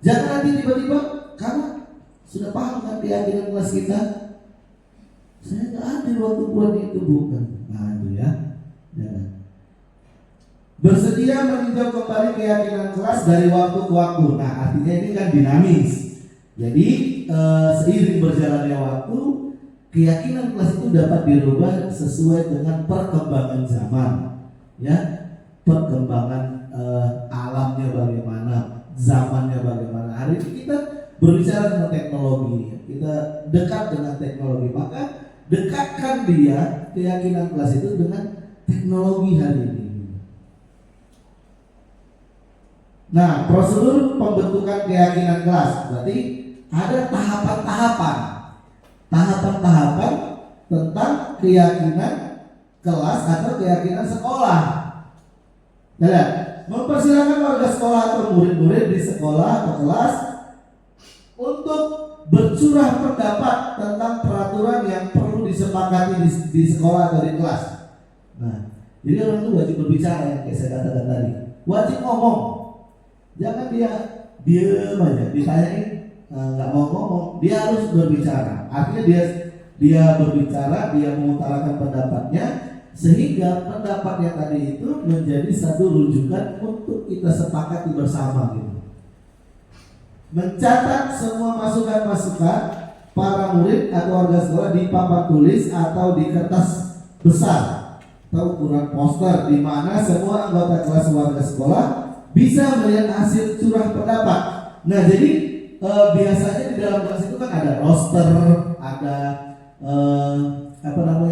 jangan nanti tiba-tiba kamu sudah paham kan keyakinan kelas kita? Saya nggak hadir waktu buat itu bukan. Nah itu ya. Ya. Bersedia meninjau kembali keyakinan kelas dari waktu ke waktu. Nah artinya ini kan dinamis. Jadi seiring berjalannya waktu, keyakinan kelas itu dapat dirubah sesuai dengan perkembangan zaman, ya, perkembangan alamnya bagaimana, zamannya bagaimana. Hari ini kita berbicara tentang teknologi, kita dekat dengan teknologi, maka dekatkan dia keyakinan kelas itu dengan teknologi hari ini. Nah, prosedur pembentukan keyakinan kelas berarti ada tahapan-tahapan tentang keyakinan kelas atau keyakinan sekolah. Nah, mempersilakan warga sekolah atau murid-murid di sekolah atau kelas untuk bercurah pendapat tentang peraturan yang perlu disepakati di sekolah atau di kelas. Nah, jadi orang itu wajib berbicara yang kayak saya katakan tadi. Wajib ngomong. Jangan dia diam aja, ditanyain nggak mau ngomong, dia harus berbicara. Artinya dia berbicara, dia mengutarakan pendapatnya, sehingga pendapatnya tadi itu menjadi satu rujukan untuk kita sepakati bersama gitu. Mencatat semua masukan-masukan para murid atau warga sekolah di papan tulis atau di kertas besar atau ukuran poster, di mana semua anggota kelas warga sekolah bisa melihat hasil curah pendapat. Nah, jadi biasanya di dalam kelas itu kan ada roster, ada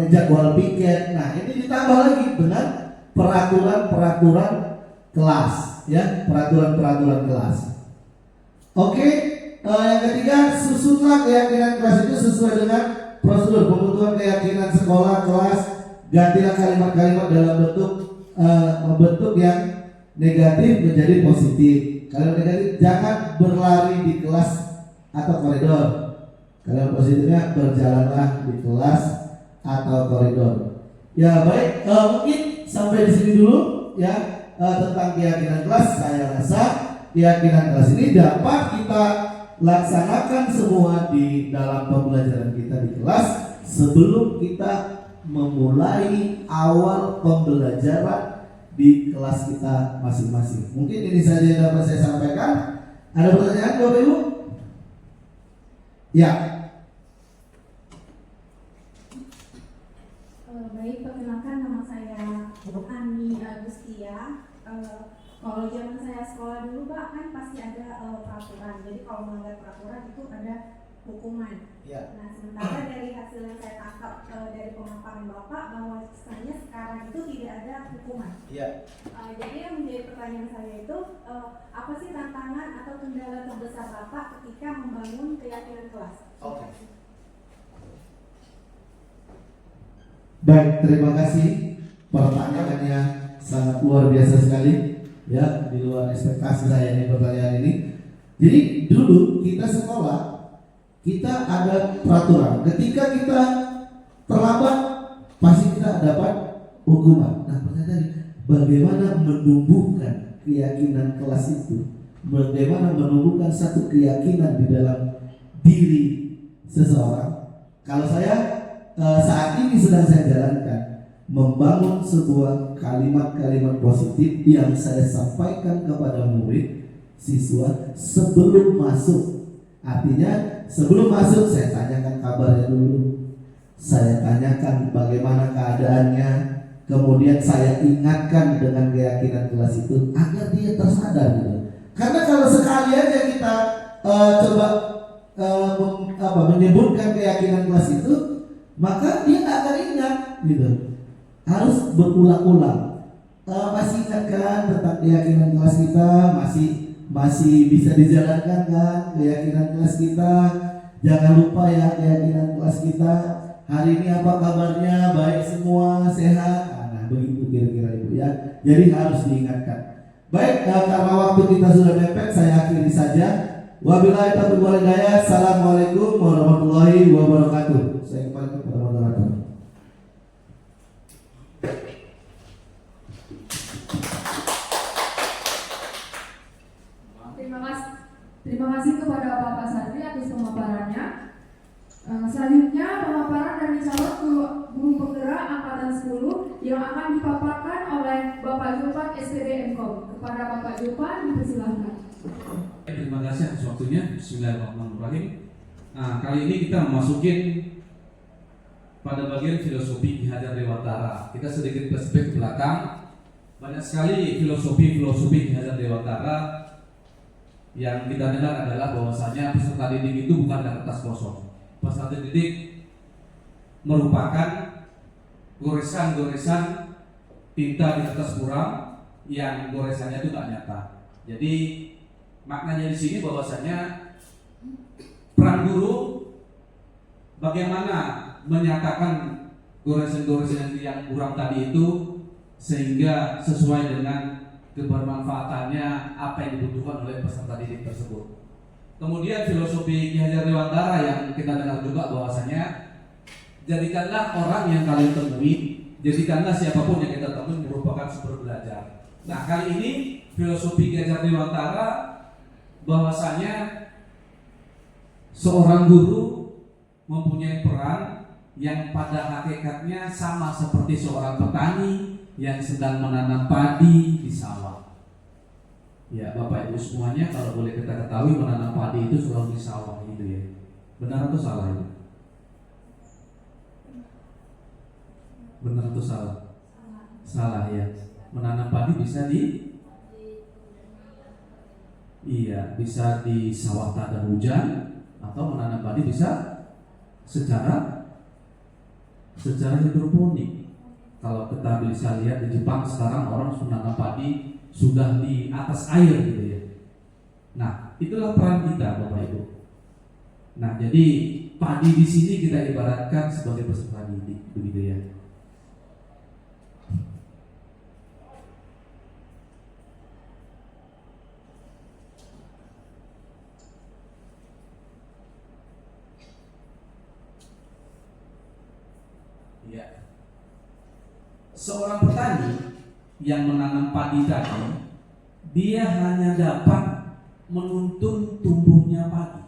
jadwal piket. Nah, ini ditambah lagi dengan peraturan-peraturan kelas, ya, peraturan-peraturan kelas. Oke, yang ketiga, susunlah keyakinan kelas itu sesuai dengan prosedur pembentukan keyakinan sekolah kelas. Gantilah kalimat-kalimat dalam bentuk yang negatif menjadi positif. Kalau negatif, jangan berlari di kelas atau koridor. Kalau positifnya, berjalanlah di kelas atau koridor. Ya baik, mungkin sampai di sini dulu ya tentang keyakinan kelas. Saya rasa keyakinan kelas ini dapat kita laksanakan semua di dalam pembelajaran kita di kelas sebelum kita memulai awal pembelajaran di kelas kita masing-masing. Mungkin ini saja yang dapat saya sampaikan. Ada pertanyaan Bapak Ibu? Ya. Baik, perkenalkan nama saya Ani Agustia. Kalau zaman saya sekolah dulu Pak, kan pasti ada peraturan. Jadi kalau melanggar peraturan itu ada hukuman. Ya. Nah, sementara dari hasil yang saya tangkap dari pemaparan Bapak, bahwasanya sekarang itu tidak ada hukuman. Ya. Jadi yang menjadi pertanyaan saya itu, apa sih tantangan atau kendala terbesar Bapak ketika membangun keyakinan kelas? Oke. Baik, terima kasih. Pertanyaannya sangat luar biasa sekali, ya, di luar ekspektasi saya ini pertanyaan ini. Jadi dulu kita sekolah, kita ada peraturan. Ketika kita terlambat, pasti kita dapat hukuman. Nah, pertanyaannya, bagaimana menumbuhkan keyakinan kelas itu? Bagaimana menumbuhkan satu keyakinan di dalam diri seseorang? Kalau saya saat ini sedang saya jalankan, membangun sebuah kalimat-kalimat positif yang saya sampaikan kepada murid, siswa sebelum masuk. Artinya sebelum masuk saya tanyakan kabarnya dulu, saya tanyakan bagaimana keadaannya, kemudian saya ingatkan dengan keyakinan kelas itu agar dia tersadar gitu. Karena kalau sekali aja kita menyebutkan keyakinan kelas itu, maka dia tak akan ingat gitu. Harus berulang-ulang. Masih ingatkan tentang keyakinan kelas kita, masih bisa dijalankan kan keyakinan kelas kita. Jangan lupa ya keyakinan kelas kita. Hari ini apa kabarnya? Baik semua, sehat. Nah, begitu kira-kira Ibu ya. Jadi harus diingatkan. Baik, karena waktu kita sudah mepet, saya akhiri saja. Wabillahi taufiq wal hidayah. Assalamualaikum warahmatullahi wabarakatuh. Saya kembali kepada moderator. Terima kasih kepada Bapak Sadri atas pemaparannya. Selanjutnya pemaparan dari calon guru penggerak angkatan 10 yang akan dipaparkan oleh Bapak Julpan SPD MKOM. Kepada Bapak Julpan dipersilahkan. Terima kasih atas waktunya. Bismillahirrahmanirrahim. Nah, kali ini kita memasukin pada bagian filosofi Ki Hajar Dewantara. Kita sedikit flashback ke belakang. Banyak sekali filosofi Ki Hajar Dewantara yang kita dengar adalah bahwasanya peserta didik itu bukan kertas kosong. Peserta didik merupakan goresan-goresan tinta di kertas muram yang goresannya itu tak nyata. Jadi maknanya di sini bahwasanya peran guru bagaimana menyatakan goresan-goresan yang muram tadi itu sehingga sesuai dengan kebermanfaatannya apa yang dibutuhkan oleh peserta didik tersebut. Kemudian filosofi Ki Hajar Dewantara yang kita dengar juga bahwasanya jadikanlah orang yang kalian temui, jadikanlah siapapun yang kita temui merupakan sumber belajar. Nah, kali ini filosofi Ki Hajar Dewantara bahwasanya seorang guru mempunyai peran yang pada hakikatnya sama seperti seorang petani yang sedang menanam padi di sawah. Ya, Bapak Ibu semuanya, kalau boleh kita ketahui menanam padi itu selalu di sawah gitu ya. Benar atau salah itu? Benar atau salah? Salah ya. Menanam padi bisa bisa di sawah tak ada hujan, atau menanam padi bisa secara hidroponik. Kalau kita bisa lihat di Jepang sekarang orang menanam padi sudah di atas air gitu ya. Nah, itulah peran kita Bapak Ibu. Nah, jadi padi di sini kita ibaratkan sebagai peserta didik, begitu ya. Ya. Seorang petani yang menanam padi tadi, dia hanya dapat menuntun tumbuhnya padi.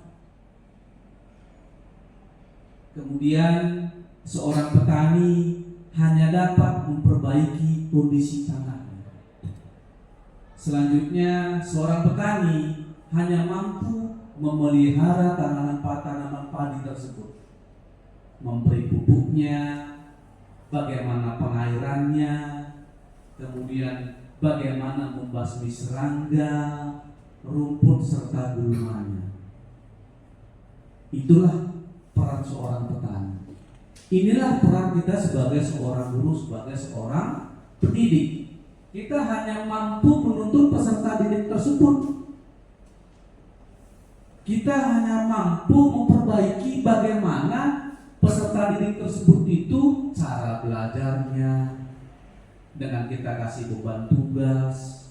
Kemudian seorang petani hanya dapat memperbaiki kondisi tanahnya. Selanjutnya seorang petani hanya mampu memelihara tanaman padi tersebut, memberi pupuknya, bagaimana pengairannya, kemudian bagaimana membasmi serangga, rumput serta gulmanya. Itulah peran seorang petani. Inilah peran kita sebagai seorang guru, sebagai seorang pendidik. Kita hanya mampu menuntun peserta didik tersebut. Kita hanya mampu memperbaiki bagaimana peserta didik tersebut itu cara belajarnya. Dengan kita kasih beban tugas,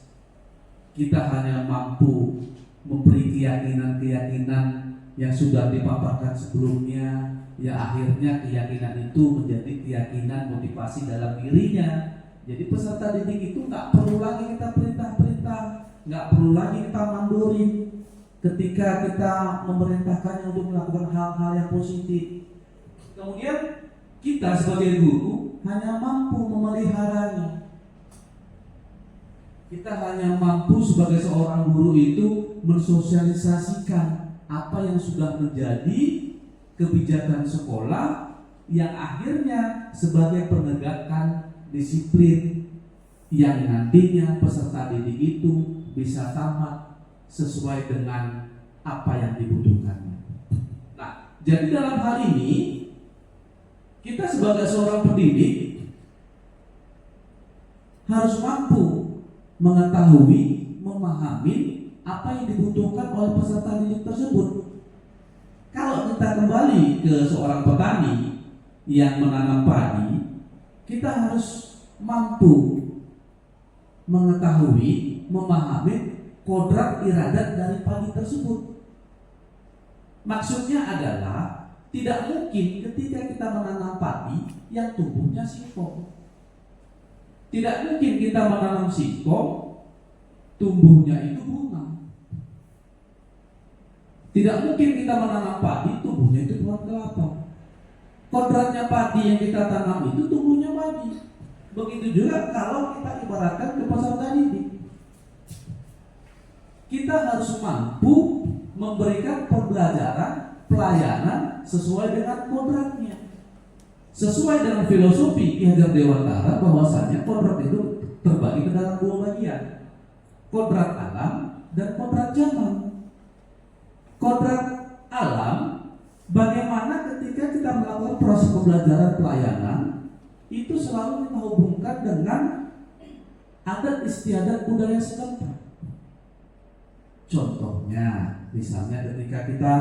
kita hanya mampu memberi keyakinan-keyakinan yang sudah dipaparkan sebelumnya, ya akhirnya keyakinan itu menjadi keyakinan motivasi dalam dirinya. Jadi peserta didik itu nggak perlu lagi kita perintah-perintah, nggak perlu lagi kita mandorin ketika kita memerintahkannya untuk melakukan hal-hal yang positif. Kemudian kita sebagai guru hanya mampu memeliharanya. Kita hanya mampu sebagai seorang guru itu mensosialisasikan apa yang sudah menjadi kebijakan sekolah yang akhirnya sebagai penegakan disiplin yang nantinya peserta didik itu bisa tamat sesuai dengan apa yang dibutuhkannya. Nah, jadi dalam hal ini kita sebagai seorang pendidik harus mampu mengetahui, memahami apa yang dibutuhkan oleh peserta didik tersebut. Kalau kita kembali ke seorang petani yang menanam padi, kita harus mampu mengetahui, memahami kodrat iradat dari padi tersebut. Maksudnya adalah tidak mungkin ketika kita menanam padi yang tumbuhnya singkong. Tidak mungkin kita menanam singkong tumbuhnya itu bunga. Tidak mungkin kita menanam padi tumbuhnya itu pohon kelapa. Kodratnya padi yang kita tanam itu tumbuhnya padi. Begitu juga kalau kita ibaratkan ke peserta didik. Kita harus mampu memberikan pembelajaran, pelayanan sesuai dengan kodratnya. Sesuai dengan filosofi Ki Hajar Dewantara bahwasanya kodrat itu terbagi ke dalam dua bagian. Kodrat alam dan kodrat zaman. Kodrat alam, bagaimana ketika kita melakukan proses pembelajaran pelayanan itu selalu kita hubungkan dengan adat istiadat budaya setempat. Contohnya, misalnya ketika kita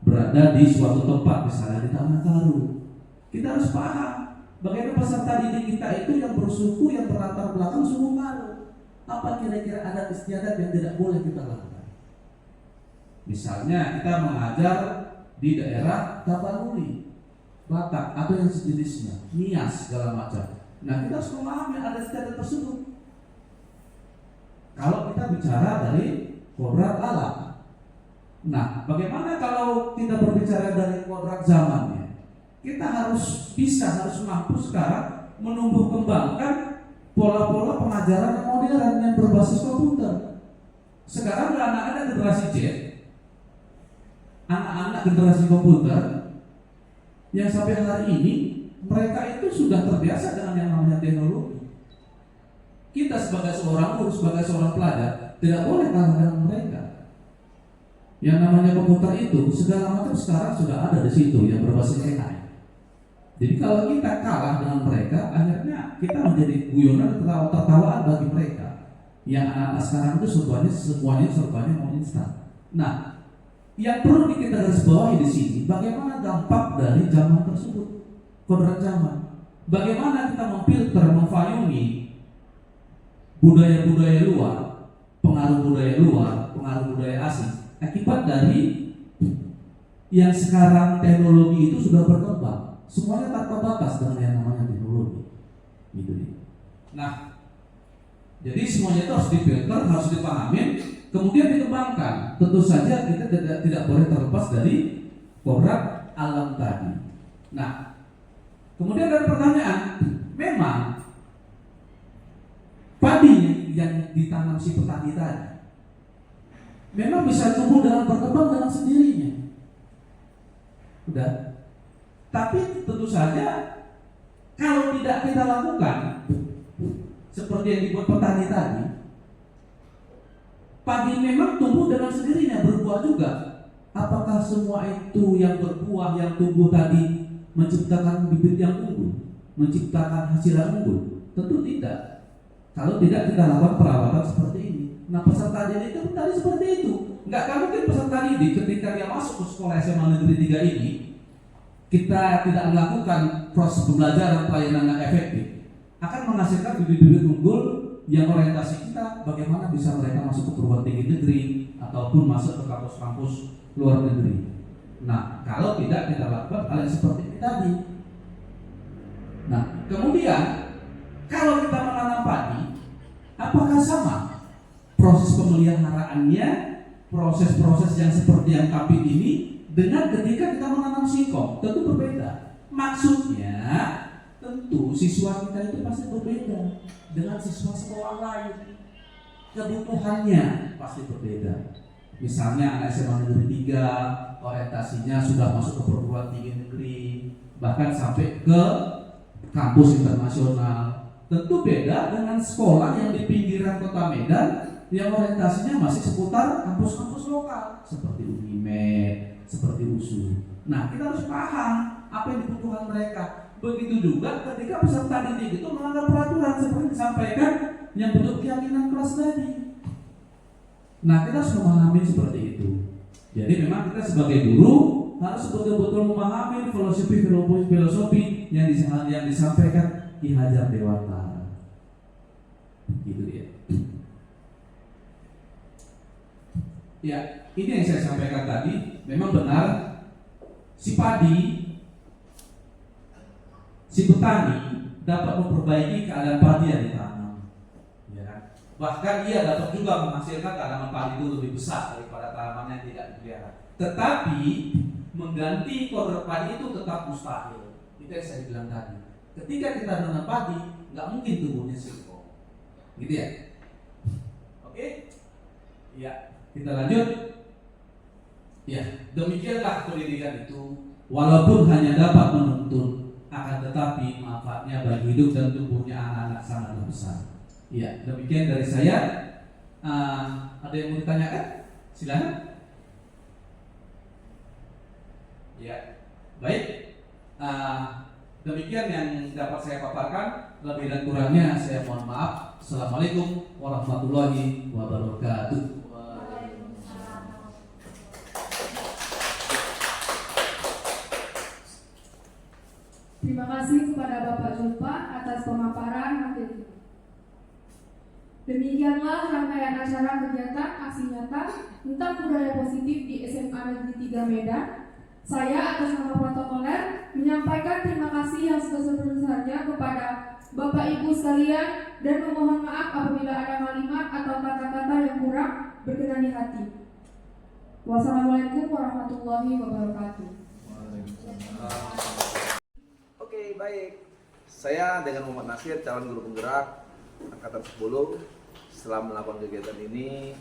berada di suatu tempat, misalnya di Tanah Karu, kita harus paham bagaimana peserta didik kita itu yang bersuku, yang berlatar belakang suku Karu. Apa kira-kira adat istiadat yang tidak boleh kita lakukan? Misalnya kita mengajar di daerah Tapanuli, Batak atau yang sejenisnya, Nias segala macam. Nah, kita harus memahami adat istiadat tersebut. Kalau kita bicara dari kodrat alam, Nah, bagaimana kalau kita berbicara dari kodrat zamannya? Kita harus mampu sekarang menumbuh kembangkan pola-pola pengajaran yang modern yang berbasis komputer. Sekarang anak-anak generasi Z, anak-anak generasi komputer yang sampai hari ini mereka itu sudah terbiasa dengan yang namanya teknologi. Kita sebagai seorang guru, sebagai seorang pelajar tidak boleh kalah dengan mereka. Yang namanya komputer itu segala macam sekarang sudah ada di situ yang berbasis AI. Jadi kalau kita kalah dengan mereka, akhirnya kita menjadi guyonan atau tertawaan bagi mereka. Yang anak-anak sekarang itu semuanya mau instan. Nah, yang perlu kita garis bawahi di sini, bagaimana dampak dari zaman tersebut, kodrat zaman. Bagaimana kita memfilter, memfayungi budaya-budaya luar, pengaruh budaya luar, pengaruh budaya asing, akibat dari yang sekarang teknologi itu sudah berkembang, semuanya tanpa batas dengan yang namanya teknologi, gitu ya. Nah, jadi semuanya itu harus difilter, harus dipahami, kemudian dikembangkan. Tentu saja kita tidak boleh terlepas dari kodrat alam tadi. Nah, kemudian ada pertanyaan, memang padi yang ditanam si petani tadi memang bisa tumbuh dengan berkembang dengan sendirinya. Udah. Tapi tentu saja kalau tidak kita lakukan seperti yang dibuat petani tadi, padi memang tumbuh dengan sendirinya, berbuah juga. Apakah semua itu yang berbuah, yang tumbuh tadi menciptakan bibit yang unggul, menciptakan hasil yang unggul? Tentu tidak. Kalau tidak kita lakukan perawatan seperti ini. Nah, peserta didik itu tadi seperti itu. Nggak mungkin peserta didik ketika dia masuk ke sekolah SMA Negeri 3 ini, kita tidak melakukan proses pembelajaran pelayanan yang efektif, akan menghasilkan bibit-bibit unggul yang orientasi kita bagaimana bisa mereka masuk ke perguruan tinggi negeri ataupun masuk ke kampus-kampus luar negeri. Nah, kalau tidak kita lakukan hal yang seperti ini tadi. Nah, kemudian kalau kita menanam padi, apakah sama proses pemeliharaannya, proses-proses yang seperti yang kapit ini dengan ketika kita menanam singkong? Tentu berbeda. Maksudnya, tentu siswa kita itu pasti berbeda dengan siswa sekolah lain. Kebutuhannya pasti berbeda. Misalnya anak SMA Negeri 3 orientasinya sudah masuk ke perguruan tinggi negeri, bahkan sampai ke kampus internasional. Tentu beda dengan sekolah yang di pinggiran kota Medan yang orientasinya masih seputar kampus-kampus lokal seperti UNIMED, seperti USU. Nah, kita harus paham apa yang dibutuhkan mereka. Begitu juga ketika peserta didik itu melanggar peraturan seperti disampaikan yang bentuk keyakinan kelas tadi. Nah, kita harus memahami seperti itu. Jadi memang kita sebagai guru harus betul-betul memahami filosofi yang disampaikan Ki Hajar Dewantara. Gitu ya. Ya, ini yang saya sampaikan tadi. Memang benar si petani dapat memperbaiki keadaan padi yang ditanam. Ya. Bahkan ia dapat juga menghasilkan tanaman padi itu lebih besar daripada tanaman yang tidak dipelihara. Tetapi mengganti kodrat padi itu tetap mustahil. Itu yang saya bilang tadi. Ketika kita nanam padi, nggak mungkin tumbuhnya singkong, gitu ya. Oke, ya kita lanjut. Ya, demikianlah pendidikan itu. Walaupun hanya dapat menuntun, akan tetapi manfaatnya bagi hidup dan tumbuhnya anak-anak sangatlah besar. Ya, demikian dari saya. Ada yang mau ditanyakan? Silakan. Ya, baik. Demikian yang dapat saya paparkan. Lebih dan kurangnya saya mohon maaf. Assalamualaikum warahmatullahi wabarakatuh. Terima kasih kepada Bapak Julpa atas pemaparan materi. Demikianlah rangkaian acara kegiatan aksi nyata tentang budaya positif di SMA Negeri 3 Medan. Saya atas nama protokoler menyampaikan terima kasih yang sebesar-besarnya kepada Bapak Ibu sekalian dan memohon maaf apabila ada kalimat atau kata-kata yang kurang berkenan di hati. Wassalamualaikum warahmatullahi wabarakatuh. Oke, baik. Saya dengan Muhammad Nasir, calon guru penggerak angkatan 10, setelah melakukan kegiatan ini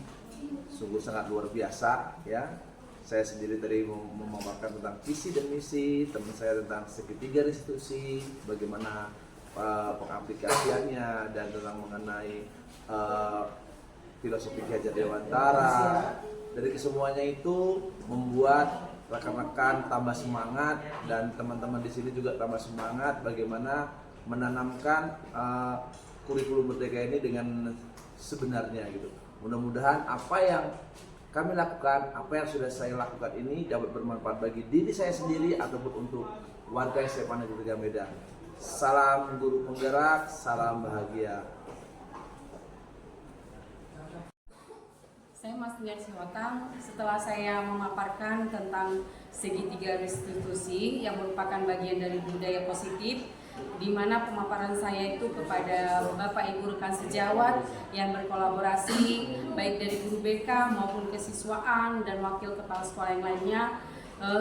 sungguh sangat luar biasa ya. Saya sendiri tadi memaparkan tentang visi dan misi, teman saya tentang segitiga restitusi, bagaimana pengaplikasiannya, dan tentang mengenai filosofi Ki Hajar Dewantara. Dari kesemuanya itu membuat rekan-rekan tambah semangat, dan teman-teman di sini juga tambah semangat bagaimana menanamkan kurikulum Merdeka ini dengan sebenarnya gitu. Mudah-mudahan apa yang kami lakukan, apa yang sudah saya lakukan ini dapat bermanfaat bagi diri saya sendiri ataupun untuk warga SMA Negeri 3 Medan. Salam guru penggerak, salam bahagia. Saya Mas Niar Siwatang. Setelah saya memaparkan tentang segitiga restitusi yang merupakan bagian dari budaya positif, di mana pemaparan saya itu kepada Bapak Ibu rekan sejawat yang berkolaborasi baik dari guru BK maupun kesiswaan dan wakil kepala sekolah yang lainnya.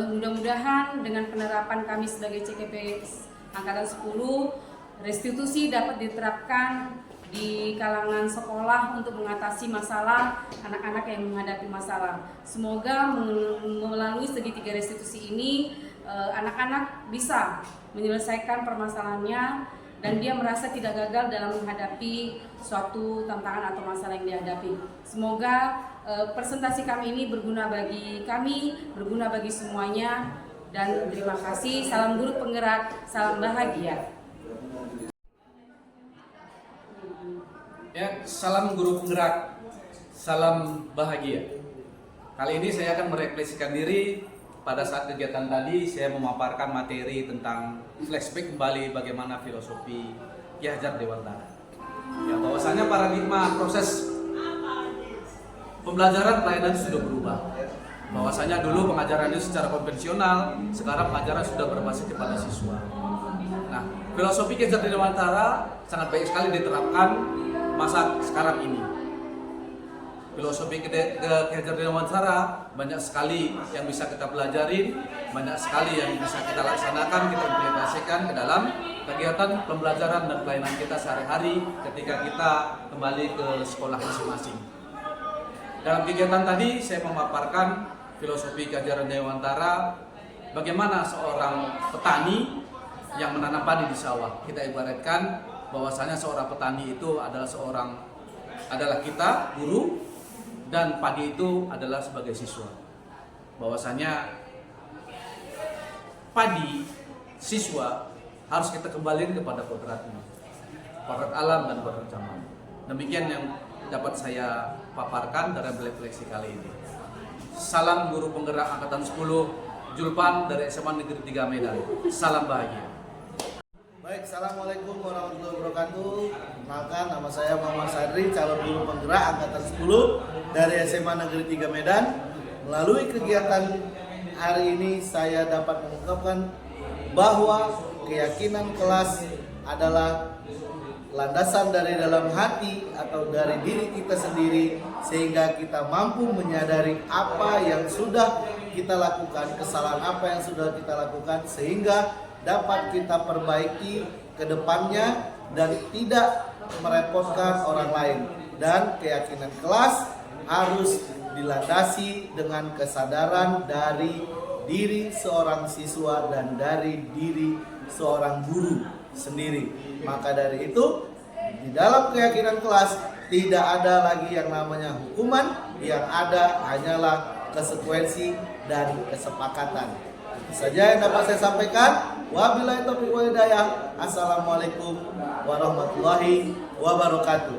Mudah-mudahan dengan penerapan kami sebagai CKP Angkatan 10, restitusi dapat diterapkan di kalangan sekolah untuk mengatasi masalah anak-anak yang menghadapi masalah. Semoga melalui segitiga restitusi ini anak-anak bisa menyelesaikan permasalahannya dan dia merasa tidak gagal dalam menghadapi suatu tantangan atau masalah yang dihadapi. Semoga presentasi kami ini berguna bagi kami, berguna bagi semuanya, dan terima kasih. Salam guru penggerak, salam bahagia. Ya, salam guru penggerak, salam bahagia. Kali ini saya akan merefleksikan diri. Pada saat kegiatan tadi saya memaparkan materi tentang flashback kembali bagaimana filosofi Ki Hajar Dewantara. Ya, bahwasanya paradigma proses pembelajaran pelayanan sudah berubah. Bahwasanya dulu pengajaran itu secara konvensional, sekarang pengajaran sudah berbasis kepada siswa. Nah, filosofi Ki Hajar Dewantara sangat baik sekali diterapkan masa sekarang ini. Filosofi Ki Hajar Dewantara banyak sekali yang bisa kita pelajari, banyak sekali yang bisa kita laksanakan, kita implementasikan ke dalam kegiatan pembelajaran dan pelayanan kita sehari-hari ketika kita kembali ke sekolah masing-masing. Dalam kegiatan tadi saya memaparkan filosofi Ki Hajar Dewantara, bagaimana seorang petani yang menanam padi di sawah. Kita ibaratkan bahwasanya seorang petani itu adalah kita guru, dan padi itu adalah sebagai siswa. Bahwasanya padi siswa harus kita kembalikan kepada kodratnya, kodrat alam dan kodrat zaman. Demikian yang dapat saya paparkan dalam refleksi kali ini. Salam guru penggerak angkatan 10 Julpan dari SMA Negeri 3 Medan. Salam bahagia. Baik, assalamualaikum warahmatullahi wabarakatuh. Kenalkan, nama saya Muhammad Sadri, calon guru penggerak angkatan 10 dari SMA Negeri 3 Medan. Melalui kegiatan hari ini saya dapat mengungkapkan bahwa keyakinan kelas adalah landasan dari dalam hati atau dari diri kita sendiri, sehingga kita mampu menyadari apa yang sudah kita lakukan, kesalahan apa yang sudah kita lakukan, sehingga dapat kita perbaiki ke depannya dan tidak merepotkan orang lain. Dan keyakinan kelas harus dilandasi dengan kesadaran dari diri seorang siswa dan dari diri seorang guru sendiri. Maka dari itu, di dalam keyakinan kelas tidak ada lagi yang namanya hukuman, yang ada hanyalah konsekuensi dan kesepakatan. Itu saja yang dapat saya sampaikan. Wabillahi taufiq wal hidayah. Assalamualaikum warahmatullahi wabarakatuh.